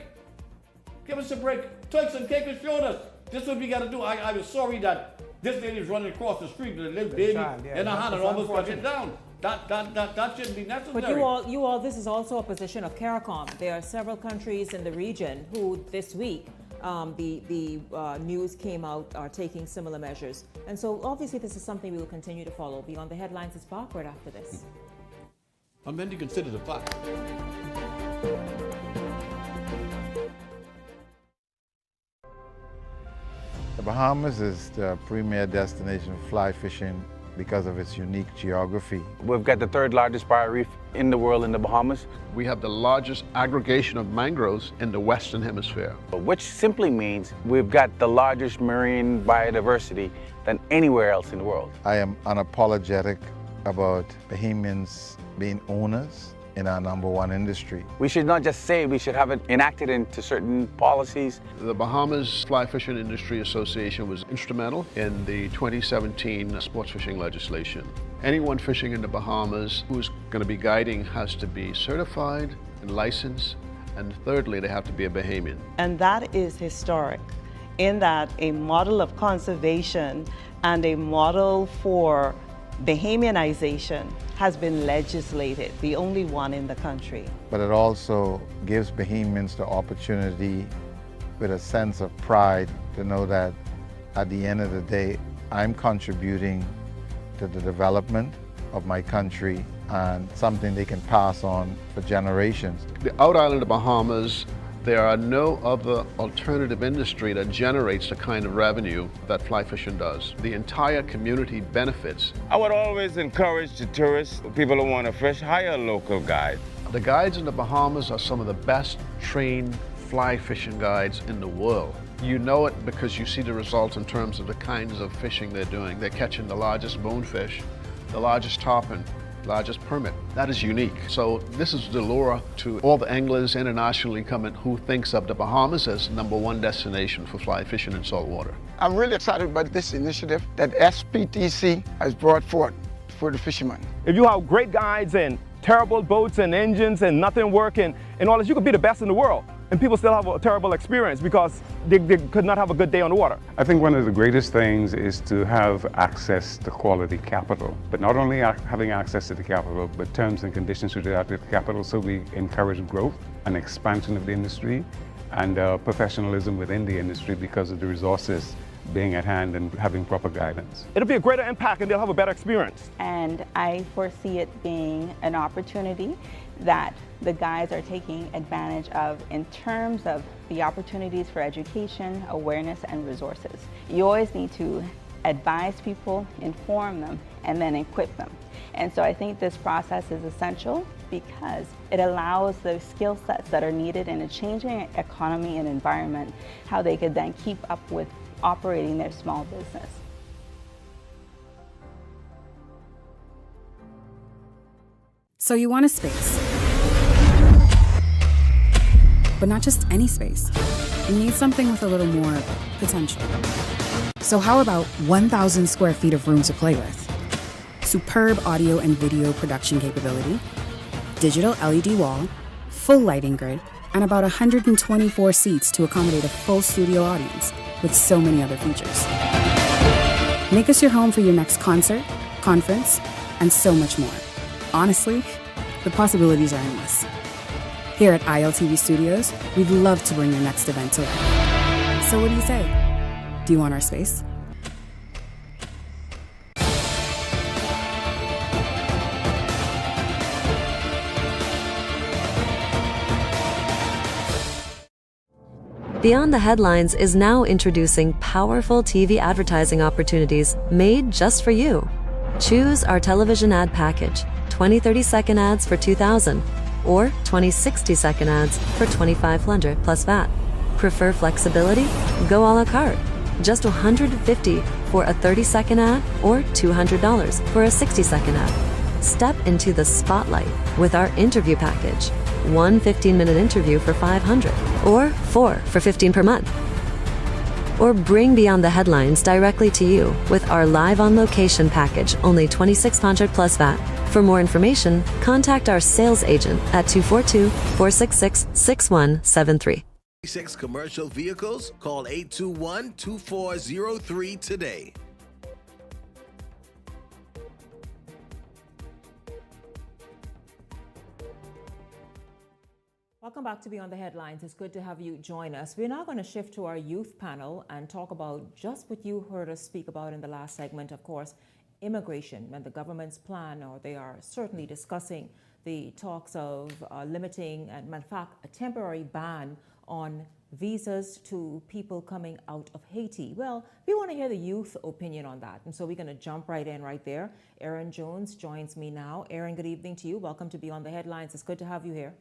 Give us a break. Turks and Caicos showed us. This is what we got to do. I was sorry that this lady was running across the street with a little baby in her hand and almost got it down. That shouldn't be necessary. But you all, this is also a position of CARICOM. There are several countries in the region who this week, the news came out, are taking similar measures. And so obviously this is something we will continue to follow. Beyond the Headlines is back right after this. And then you consider the fact. The Bahamas is the premier destination for fly fishing because of its unique geography. We've got the third largest barrier reef in the world in the Bahamas. We have the largest aggregation of mangroves in the Western Hemisphere. Which simply means we've got the largest marine biodiversity than anywhere else in the world. I am unapologetic about Bahamians being owners in our #1 industry. We should not just say, we should have it enacted into certain policies. The Bahamas Fly Fishing Industry Association was instrumental in the 2017 sports fishing legislation. Anyone fishing in the Bahamas who's going to be guiding has to be certified and licensed, and thirdly, they have to be a Bahamian. And that is historic in that a model of conservation and a model for Bahamianization has been legislated, the only one in the country. But it also gives Bahamians the opportunity with a sense of pride to know that at the end of the day, I'm contributing to the development of my country and something they can pass on for generations. The out island of Bahamas, there are no other alternative industry that generates the kind of revenue that fly fishing does. The entire community benefits. I would always encourage the tourists, people who want to fish, hire a local guide. The guides in the Bahamas are some of the best trained fly fishing guides in the world. You know it because you see the results in terms of the kinds of fishing they're doing. They're catching the largest bonefish, the largest tarpon, largest permit. That is unique. So this is the lure to all the anglers internationally coming who thinks of the Bahamas as #1 destination for fly fishing in saltwater. I'm really excited about this initiative that SPTC has brought forth for the fishermen. If you have great guides and terrible boats and engines and nothing working, and all this, you could be the best in the world. And people still have a terrible experience because they could not have a good day on the water. I think one of the greatest things is to have access to quality capital, but not only having access to the capital, but terms and conditions to the capital, so we encourage growth and expansion of the industry and professionalism within the industry because of the resources being at hand and having proper guidance. It'll be a greater impact and they'll have a better experience. And I foresee it being an opportunity that the guys are taking advantage of in terms of the opportunities for education, awareness, and resources. You always need to advise people, inform them, and then equip them. And so I think this process is essential because it allows those skill sets that are needed in a changing economy and environment, how they could then keep up with operating their small business. So you want a space, but not just any space. You need something with a little more potential. So how about 1,000 square feet of room to play with? Superb audio and video production capability, digital LED wall, full lighting grid, and about 124 seats to accommodate a full studio audience with so many other features. Make us your home for your next concert, conference, and so much more. Honestly, the possibilities are endless. Here at ILTV Studios, we'd love to bring your next event to life. So what do you say? Do you want our space? Beyond the Headlines is now introducing powerful TV advertising opportunities made just for you. Choose our television ad package, 20 30-second ads for $2,000 or 20 60-second ads for $2,500 plus VAT. Prefer flexibility? Go a la carte. Just $150 for a 30-second ad or $200 for a 60-second ad. Step into the spotlight with our interview package. 1 15-minute interview for $500 or 4 for $15 per month. Or bring Beyond the Headlines directly to you with our live on location package, only $2,600 plus VAT. For more information, contact our sales agent at 242-466-6173. 6 commercial vehicles? Call 821-2403 today. Welcome back to Beyond the Headlines. It's good to have you join us. We're now going to shift to our youth panel and talk about just what you heard us speak about in the last segment, of course, immigration and the government's plan, or they are certainly discussing the talks of limiting and, in fact, a temporary ban on visas to people coming out of Haiti. Well, we want to hear the youth opinion on that, and so we're going to jump right in right there. Aaron Jones joins me now. Aaron, good evening to you. Welcome to Beyond the Headlines. It's good to have you here.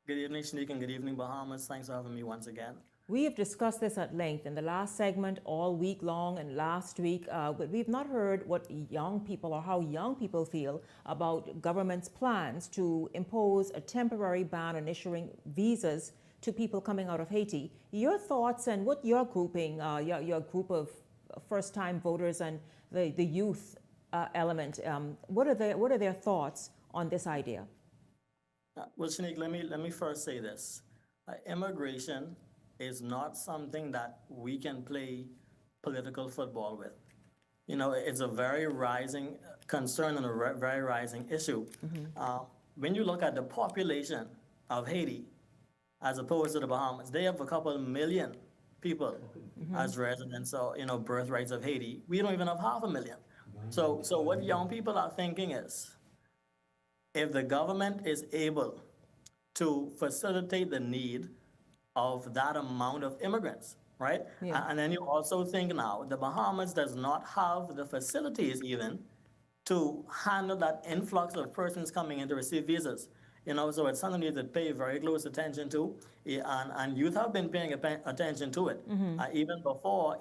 Good evening, Shanique, and good evening, Bahamas. Thanks for having me once again. We have discussed this at length in the last segment all week long and last week, but we've not heard what young people or how young people feel about government's plans to impose a temporary ban on issuing visas to people coming out of Haiti. Your thoughts and what your grouping, your group of first-time voters and the youth element, what are their thoughts on this idea? Well, Shanique, let me first say this. Immigration is not something that we can play political football with. You know, it's a very rising concern and a very rising issue. When you look at the population of Haiti, as opposed to the Bahamas, they have a couple of million people as residents or, you know, birthrights of Haiti. We don't even have 500,000. So what young people are thinking is, if the government is able to facilitate the need of that amount of immigrants, right? Yeah. And then you also think now, the Bahamas does not have the facilities even to handle that influx of persons coming in to receive visas. You know, so it's something you need to pay very close attention to, and youth have been paying attention to it. Even before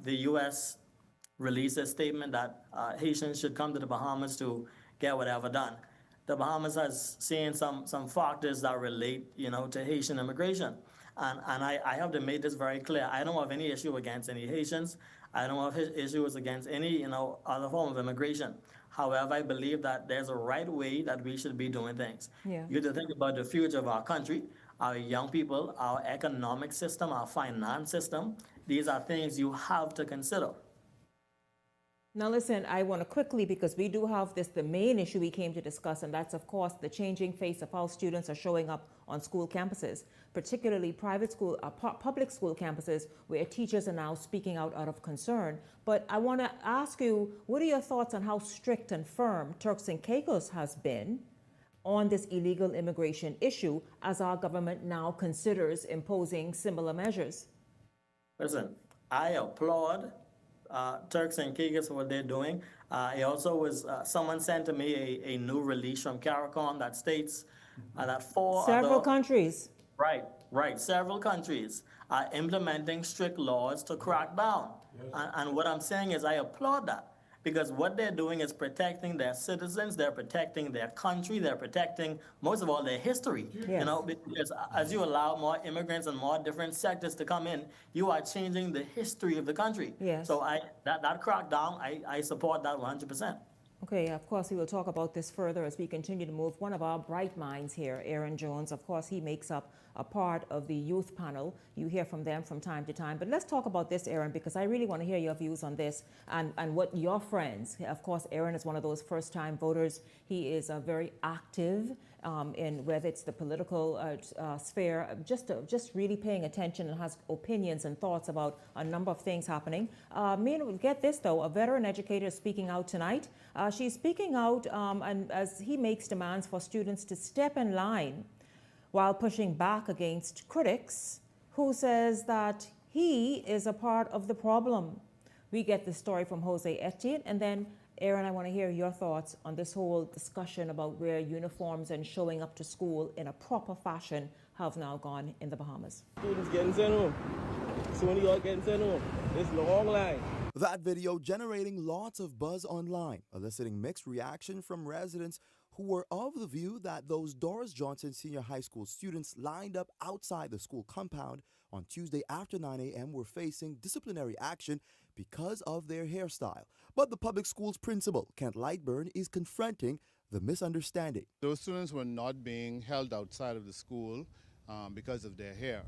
the U.S. released a statement that Haitians should come to the Bahamas to get whatever done. The Bahamas has seen some factors that relate, you know, to Haitian immigration. And I have to make this very clear. I don't have any issue against any Haitians. I don't have issues against any, you know, other form of immigration. However, I believe that there's a right way that we should be doing things. Yeah. You have to think about the future of our country, our young people, our economic system, our finance system. These are things you have to consider. Now listen, I want to quickly, because we do have the main issue we came to discuss, and that's of course the changing face of how students are showing up on school campuses, particularly private school, public school campuses, where teachers are now speaking out of concern. But I want to ask you, what are your thoughts on how strict and firm Turks and Caicos has been on this illegal immigration issue as our government now considers imposing similar measures? Listen, I applaud Turks and Caicos for what they're doing. It also was, someone sent to me a new release from CARICOM that states that several countries. Right. Several countries are implementing strict laws to crack down. And what I'm saying is I applaud that, because what they're doing is protecting their citizens, they're protecting their country, they're protecting, most of all, their history. Yes. You know, because as you allow more immigrants and more different sectors to come in, you are changing the history of the country. Yes. So that crackdown, I support that 100%. Okay, of course, we will talk about this further as we continue to move. One of our bright minds here, Aaron Jones, of course, he makes up a part of the youth panel. You hear from them from time to time. But let's talk about this, Aaron, because I really want to hear your views on this and what your friends, of course, Aaron is one of those first-time voters. He is very active in whether it's the political sphere, just really paying attention and has opinions and thoughts about a number of things happening. Get this, though, a veteran educator is speaking out tonight. She's speaking out and as he makes demands for students to step in line while pushing back against critics who says that he is a part of the problem. We get the story from Jose Etienne, and then Aaron, I want to hear your thoughts on this whole discussion about where uniforms and showing up to school in a proper fashion have now gone in the Bahamas. Students getting sent home. Soon you all getting sent home. It's long line. That video generating lots of buzz online, eliciting mixed reaction from residents who were of the view that those Doris Johnson Senior High School students lined up outside the school compound on Tuesday after 9 a.m. were facing disciplinary action because of their hairstyle. But the public school's principal, Kent Lightburn, is confronting the misunderstanding. Those students were not being held outside of the school because of their hair.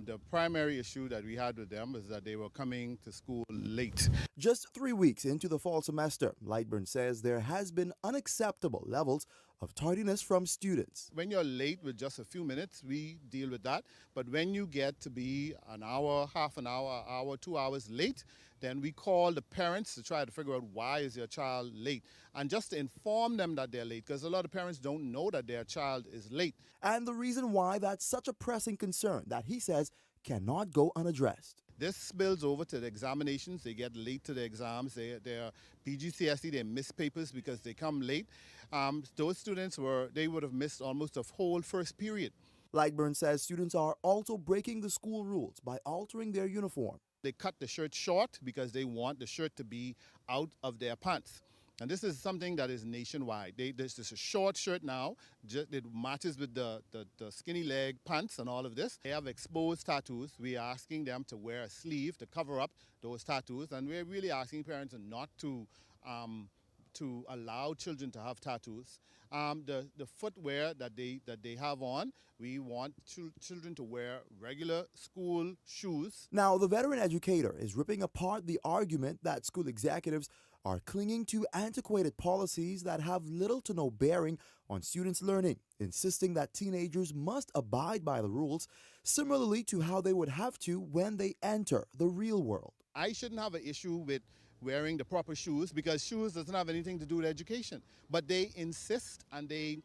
The primary issue that we had with them was that they were coming to school late. Just 3 weeks into the fall semester, Lightburn says there has been unacceptable levels of tardiness from students. When you're late with just a few minutes, we deal with that. But when you get to be an hour, half an hour, 2 hours late, Then we call the parents to try to figure out why is your child late, and just to inform them that they're late, because a lot of parents don't know that their child is late. And the reason why that's such a pressing concern that he says cannot go unaddressed. This spills over to the examinations. They get late to the exams. They're PGCSE, they miss papers because they come late. Those students they would have missed almost a whole first period. Lightburn says students are also breaking the school rules by altering their uniform. They cut the shirt short because they want the shirt to be out of their pants. And this is something that is nationwide. This is a short shirt now. It matches with the skinny leg pants and all of this. They have exposed tattoos. We are asking them to wear a sleeve to cover up those tattoos. And we're really asking parents not to allow children to have tattoos. The footwear that they have on, we want children to wear regular school shoes. Now, the veteran educator is ripping apart the argument that school executives are clinging to antiquated policies that have little to no bearing on students' learning, insisting that teenagers must abide by the rules, similarly to how they would have to when they enter the real world. I shouldn't have an issue with wearing the proper shoes, because shoes doesn't have anything to do with education. But they insist and they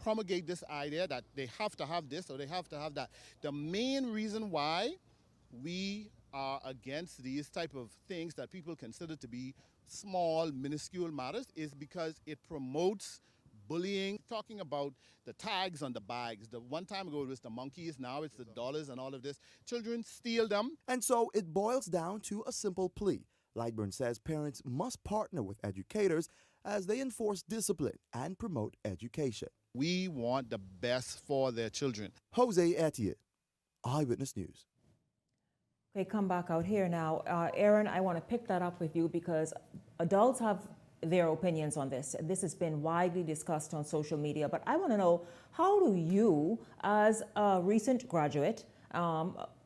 promulgate this idea that they have to have this or they have to have that. The main reason why we are against these type of things that people consider to be small, minuscule matters is because it promotes bullying. Talking about the tags on the bags. The one time ago it was the monkeys, now it's the dollars and all of this. Children steal them. And so it boils down to a simple plea. Lightburn says parents must partner with educators as they enforce discipline and promote education. We want the best for their children. Jose Etienne, Eyewitness News. Okay, come back out here now. Aaron, I want to pick that up with you because adults have their opinions on this. This has been widely discussed on social media, but I want to know, how do you, as a recent graduate,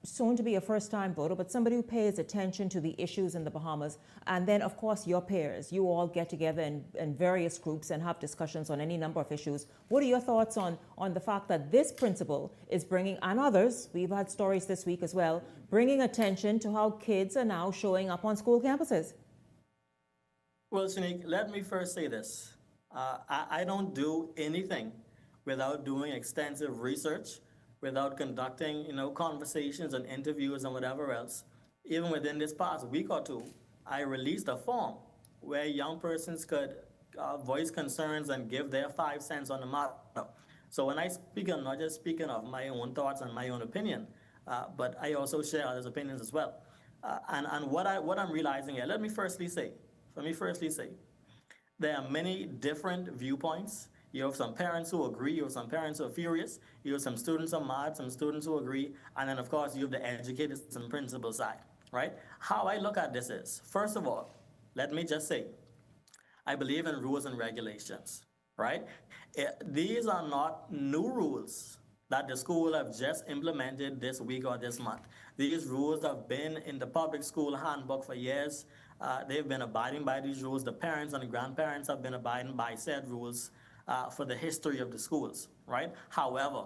soon to be a first-time voter, but somebody who pays attention to the issues in the Bahamas, and then, of course, your peers, you all get together in various groups and have discussions on any number of issues. What are your thoughts on the fact that this principle is bringing, and others, we've had stories this week as well, bringing attention to how kids are now showing up on school campuses? Well, Shanique, let me first say this. I don't do anything without doing extensive research, without conducting, conversations and interviews and whatever else. Even within this past week or two, I released a form where young persons could voice concerns and give their 5 cents on the matter. So when I speak, I'm not just speaking of my own thoughts and my own opinion, but I also share others' opinions as well. And what I'm realizing here, let me firstly say, there are many different viewpoints. You have some parents who agree, you have some parents who are furious, you have some students who are mad, some students who agree, and then of course you have the educators and principal side, right? How I look at this is, first of all, let me just say, I believe in rules and regulations, right? These are not new rules that the school have just implemented this week or this month. These rules have been in the public school handbook for years. They've been abiding by these rules. The parents and the grandparents have been abiding by said rules for the history of the schools, right? However,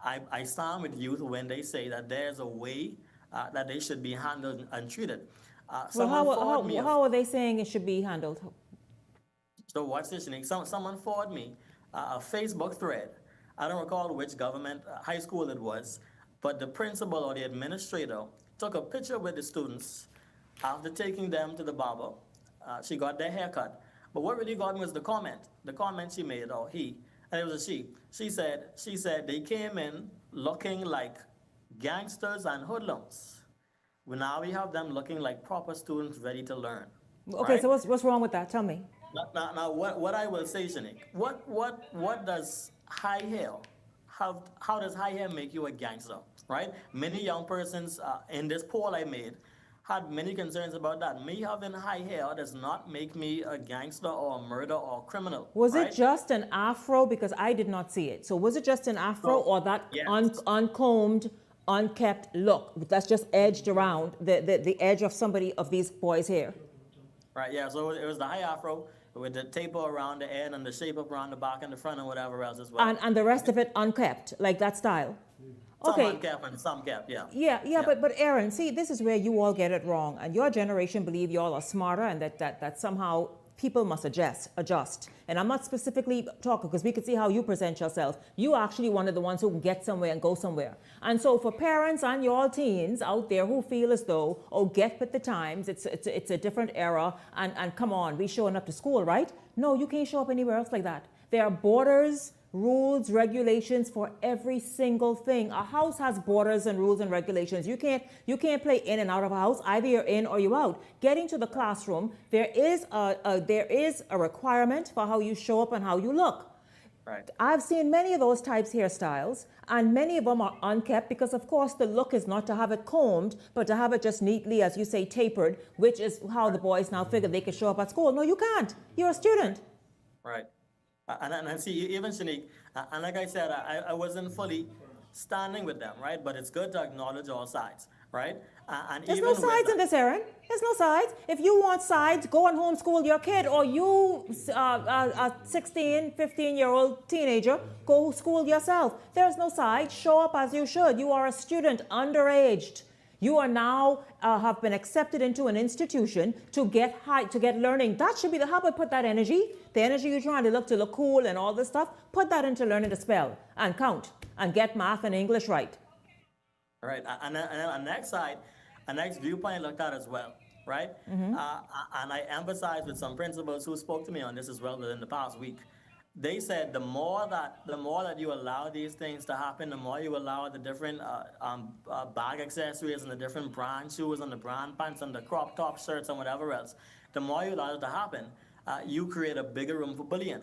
I stand with youth when they say that there's a way that they should be handled and treated. Well, how are they saying it should be handled? So watch this, Shanique. Someone forwarded me a Facebook thread. I don't recall which government high school it was, but the principal or the administrator took a picture with the students after taking them to the barber. She got their haircut. But what really got me was the comment she made, or he, and it was a she. She said they came in looking like gangsters and hoodlums. Well, now we have them looking like proper students ready to learn. Okay, right? so what's wrong with that? Tell me. Now what I will say, Shanique, what does high hair, how does high hair make you a gangster, right? Many young persons in this poll I made had many concerns about that. Me having high hair does not make me a gangster or a murderer or a criminal. Was right? it just an afro? Because I did not see it. So was it just an afro or that yes. uncombed, unkept look that's just edged around the edge of these boys' hair? Right, yeah, so it was the high afro with the taper around the end and the shape up around the back and the front and whatever else as well. And the rest of it unkept, like that style? Some Okay. uncapped and some capped, yeah. Yeah. But Aaron, see, this is where you all get it wrong, and your generation believe y'all are smarter, and that somehow people must adjust. And I'm not specifically talking because we could see how you present yourself. You actually one of the ones who can get somewhere and go somewhere. And so for parents and your teens out there who feel as though, oh, get with the times, it's a different era, and come on, we showing up to school, right? No, you can't show up anywhere else like that. There are borders, rules, regulations for every single thing. A house has borders and rules and regulations. You can't play in and out of a house. Either you're in or you're out. Getting to the classroom, there is a requirement for how you show up and how you look. Right. I've seen many of those types hairstyles, and many of them are unkept because, of course, the look is not to have it combed, but to have it just neatly, as you say, tapered, which is how the boys now figure they can show up at school. No, you can't. You're a student. Right. And see, even Shanique, and like I said, I wasn't fully standing with them, right? But it's good to acknowledge all sides, right? And There's even no sides in this, Aaron. There's no sides. If you want sides, go and homeschool your kid, or you, a 16, 15-year-old teenager, go school yourself. There's no sides. Show up as you should. You are a student, underaged. You are now have been accepted into an institution to get learning. That should be the how. But put that energy, the energy you're trying to look cool and all this stuff, put that into learning to spell and count and get math and English right. Right, and then on the next side, a next viewpoint I looked at as well, right? Mm-hmm. And I emphasized with some principals who spoke to me on this as well within the past week. They said the more that you allow these things to happen, the more you allow the different bag accessories and the different brand shoes and the brand pants and the crop top shirts and whatever else, the more you allow it to happen, you create a bigger room for bullying.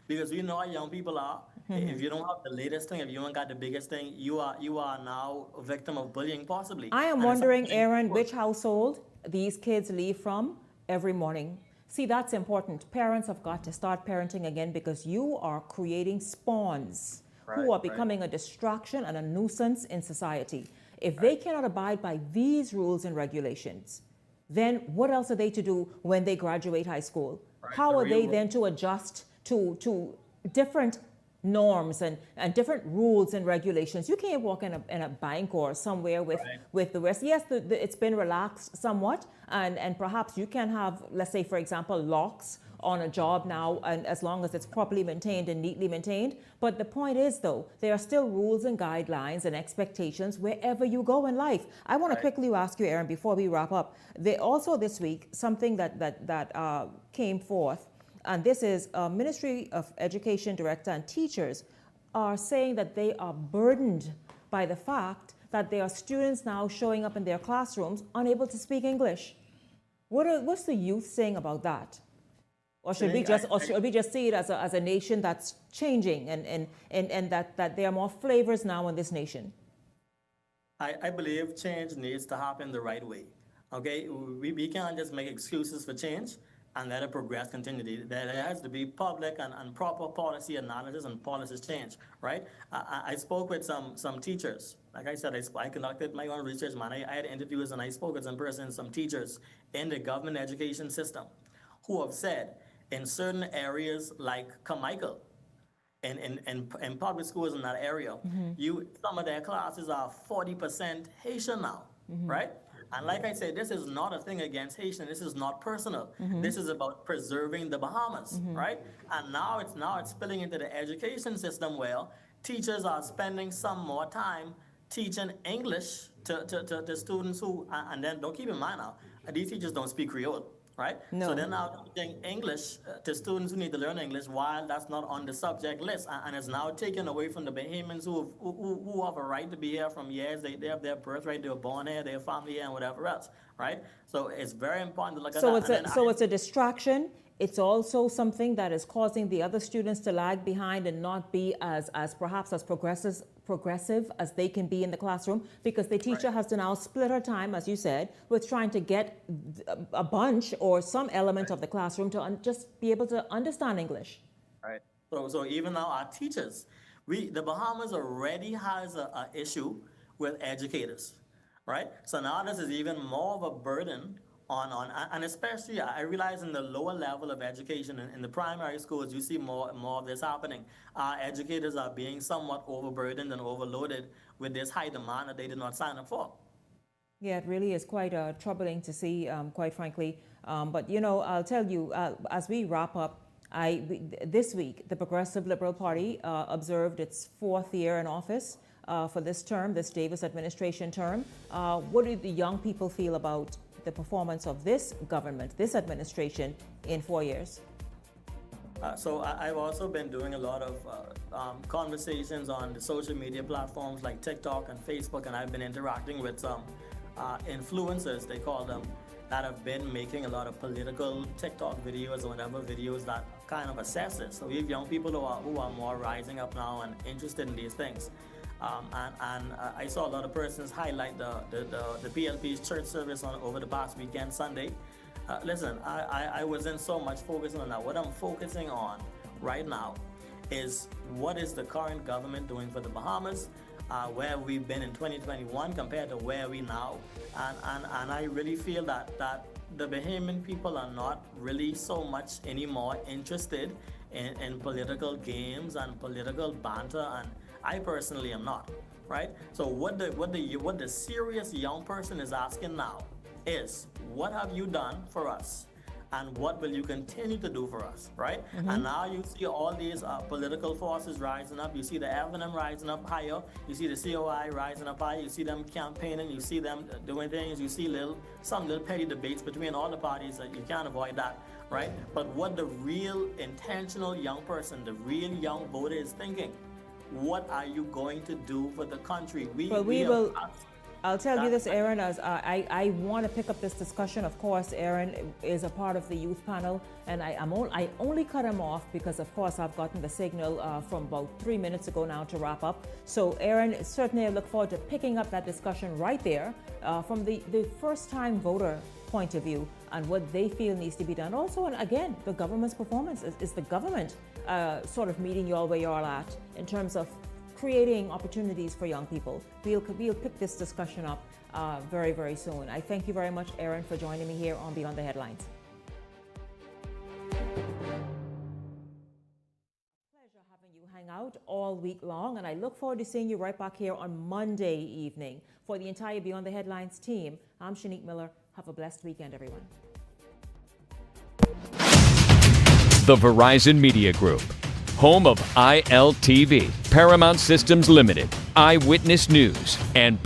Because we know how young people are. Mm-hmm. If you don't have the latest thing, if you don't got the biggest thing, you are now a victim of bullying possibly. I am wondering, Aaron, which household these kids leave from every morning. See, that's important. Parents have got to start parenting again because you are creating spawns who are becoming a distraction and a nuisance in society. If they cannot abide by these rules and regulations, then what else are they to do when they graduate high school? How are they then to adjust to different norms and different rules and regulations? You can't walk in a bank or somewhere with the rest. Yes, it's been relaxed somewhat, and perhaps you can have, let's say, for example, locks on a job now, and as long as it's properly maintained and neatly maintained. But the point is, though, there are still rules and guidelines and expectations wherever you go in life. I want to quickly ask you, Aaron, before we wrap up, also this week, something that came forth, and this is Ministry of Education Director and teachers are saying that they are burdened by the fact that there are students now showing up in their classrooms unable to speak English. What's the youth saying about that? Or should we just see it as a nation that's changing and that there are more flavors now in this nation? I believe change needs to happen the right way. Okay, we can't just make excuses for change and let it progress continually. There has to be public and proper policy analysis and policies change, right? I spoke with some teachers. Like I said, I conducted my own research, man. I had interviews and I spoke with some teachers in the government education system who have said in certain areas like Carmichael, in public schools in that area, some of their classes are 40% Haitian now, right? And like I said, this is not a thing against Haitian. This is not personal. This is about preserving the Bahamas, right? And now it's spilling into the education system where teachers are spending some more time teaching English to students who, and then don't keep in mind now, these teachers don't speak Creole, right? No. So they're now teaching English to students who need to learn English while that's not on the subject list. And it's now taken away from the Bahamians who have a right to be here from years. They have their birthright, they were born here, their family here, and whatever else, right? So it's very important to look at that. So it's a distraction. It's also something that is causing the other students to lag behind and not be as perhaps as progressive as they can be in the classroom, because the teacher has to now split her time, as you said, with trying to get a bunch or some element of the classroom to just be able to understand English. Right. So even now our teachers, the Bahamas already has an issue with educators, right? So now this is even more of a burden and especially I realize in the lower level of education, in the primary schools, you see more of this happening. Our educators are being somewhat overburdened and overloaded with this high demand that they did not sign up for. Yeah, it really is quite troubling to see, quite frankly. But, you know, I'll tell you, as we wrap up, this week, the Progressive Liberal Party observed its 4th year in office for this term, this Davis administration term. What do the young people feel about the performance of this government, this administration, in 4 years? So I've also been doing a lot of conversations on the social media platforms like TikTok and Facebook, and I've been interacting with some influencers, they call them, that have been making a lot of political TikTok videos or whatever videos that kind of assess it. So we have young people who are more rising up now and interested in these things. And I saw a lot of persons highlight the PLP's church service over the past weekend, Sunday. Listen, I wasn't so much focusing on that. What I'm focusing on right now is what is the current government doing for the Bahamas, where we've been in 2021 compared to where we now. And I really feel that the Bahamian people are not really so much anymore interested in political games and political banter, and I personally am not, right? So what the serious young person is asking now is, what have you done for us? And what will you continue to do for us, right? Mm-hmm. And now you see all these political forces rising up. You see the F&M rising up higher. You see the COI rising up higher. You see them campaigning. You see them doing things. You see some little petty debates between all the parties. You can't avoid that, right? But what the real intentional young person, the real young voter is thinking, what are you going to do for the country? We will. I'll tell you this, Aaron, as I want to pick up this discussion. Of course, Aaron is a part of the youth panel, and I only cut him off because, of course, I've gotten the signal from about 3 minutes ago now to wrap up. So, Aaron, certainly I look forward to picking up that discussion right there from the first-time voter point of view and what they feel needs to be done. Also, and again, the government's performance. Is the government sort of meeting you all where you are at in terms of creating opportunities for young people? We'll pick this discussion up very, very soon. I thank you very much, Aaron, for joining me here on Beyond the Headlines. Pleasure having you hang out all week long, and I look forward to seeing you right back here on Monday evening. For the entire Beyond the Headlines team, I'm Shanique Miller. Have a blessed weekend, everyone. The Verizon Media Group, home of ILTV, Paramount Systems Limited, Eyewitness News, and